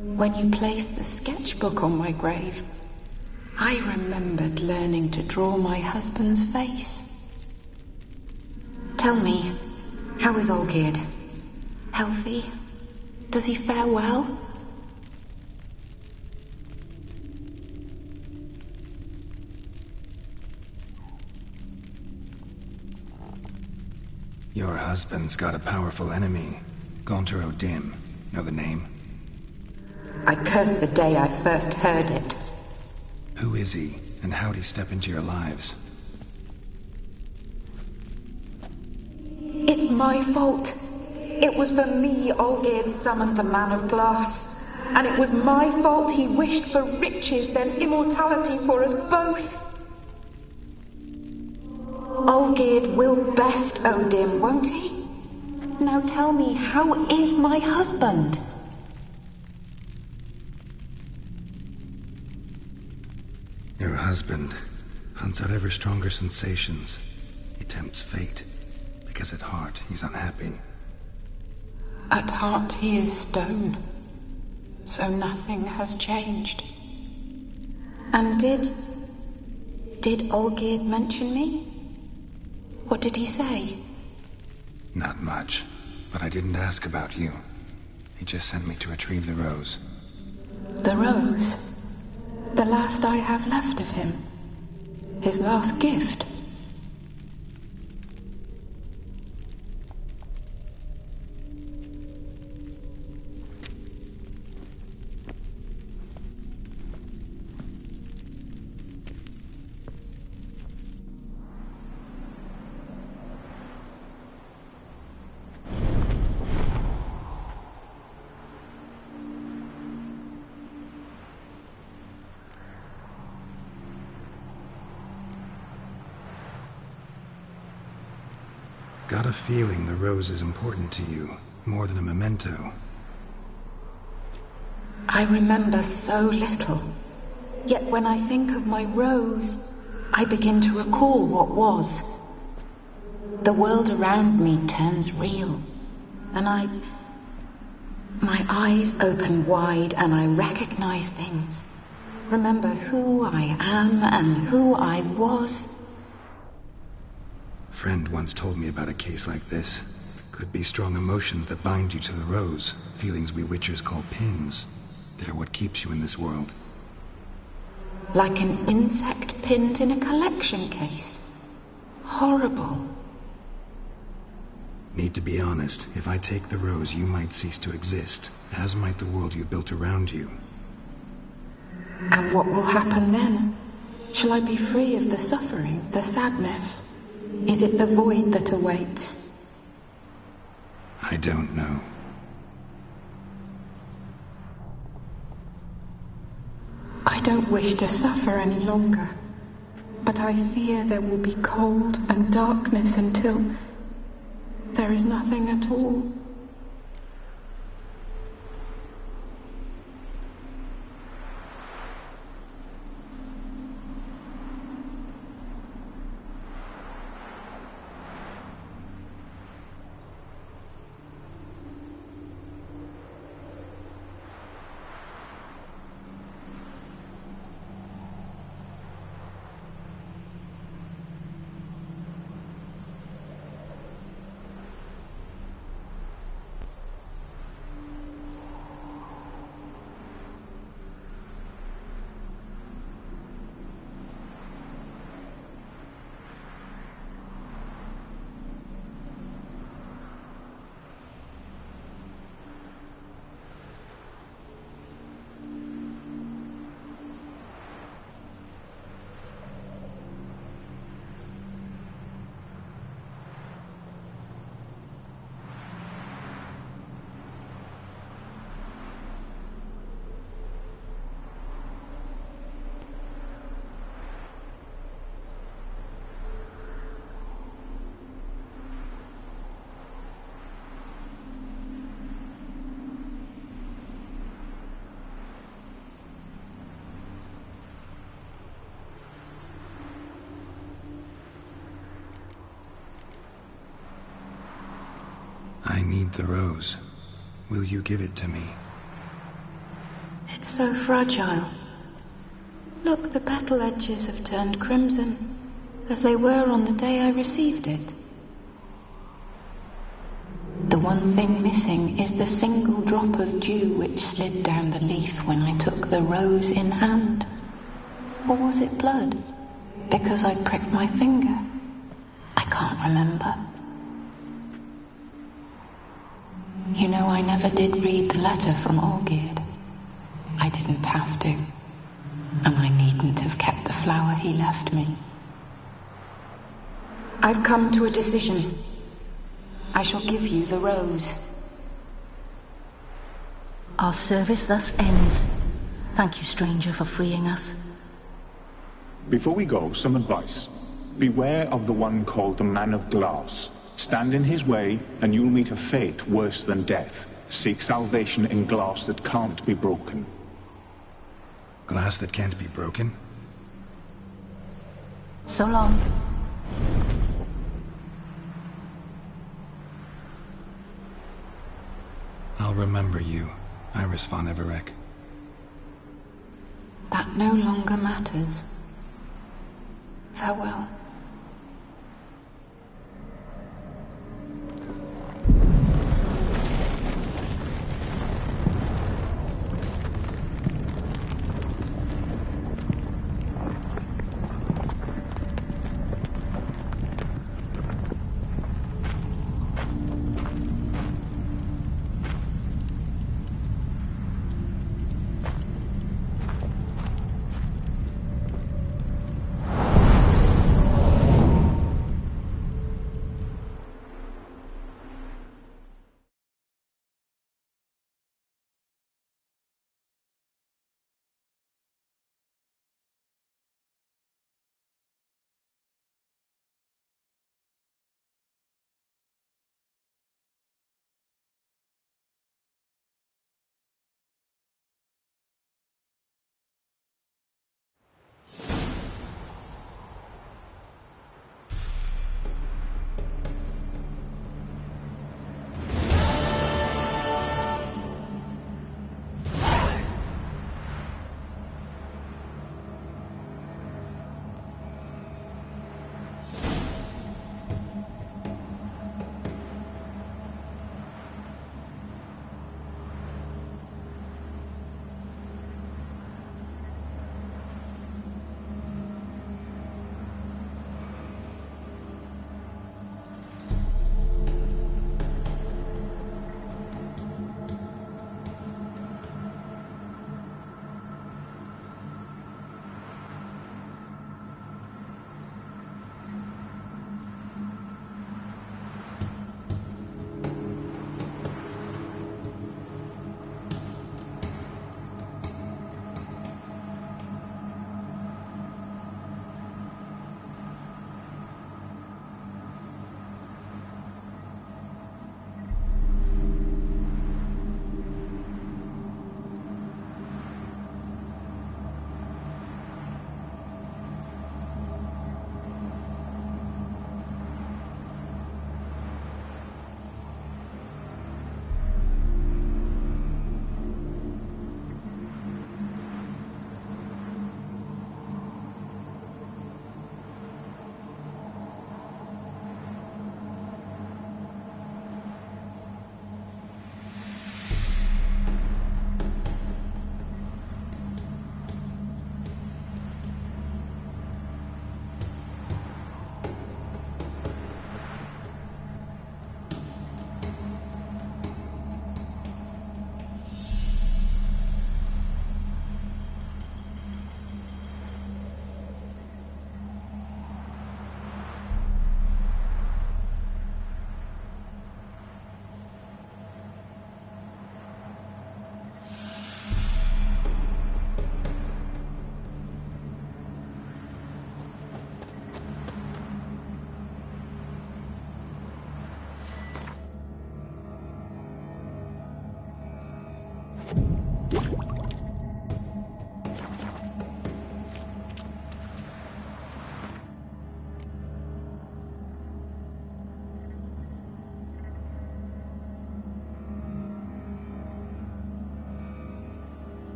When you placed the sketchbook on my grave, I remembered learning to draw my husband's face. Tell me, how is Olgierd? Healthy? Does he fare well? Your husband's got a powerful enemy. Gaunter O'Dim. Know the name? I curse the day I first heard it. Who is he, and how'd he step into your lives? It's my fault. It was for me Olgierd summoned the Man of Glass. And it was my fault he wished for riches, then immortality for us both. Olgierd will best O'Dim, won't he? Now tell me, how is my husband? Your husband hunts out ever stronger sensations. He tempts fate, because at heart he's unhappy. At heart he is stone. so nothing has changed. And did Olgierd mention me? What did he say? Not much, but I didn't ask about you. He just sent me to retrieve the rose. The rose? The last I have left of him? His last gift? Got a feeling the rose is important to you, more than a memento. I remember so little. Yet when I think of my rose, I begin to recall what was. The world around me turns real, and my eyes open wide and I recognize things. Remember who I am and who I was. Friend once told me about a case like this. Could be strong emotions that bind you to the rose, feelings we witchers call pins. They're what keeps you in this world. Like an insect pinned in a collection case. Horrible. Need to be honest, if I take the rose, you might cease to exist, as might the world you built around you. And what will happen then? Shall I be free of the suffering, the sadness? Is it the void that awaits? I don't know. I don't wish to suffer any longer, but I fear there will be cold and darkness until there is nothing at all. I need the rose. Will you give it to me? It's so fragile. Look, the petal edges have turned crimson, as they were on the day I received it. The one thing missing is the single drop of dew which slid down the leaf when I took the rose in hand. Or was it blood? Because I pricked my finger? I can't remember. You know, I never did read the letter from Olgierd. I didn't have to. And I needn't have kept the flower he left me. I've come to a decision. I shall give you the rose. Our service thus ends. Thank you, stranger, for freeing us. Before we go, some advice. Beware of the one called the Man of Glass. Stand in his way, and you'll meet a fate worse than death. Seek salvation in glass that can't be broken. Glass that can't be broken? So long. I'll remember you, Iris von Everec. no longer matters. Farewell.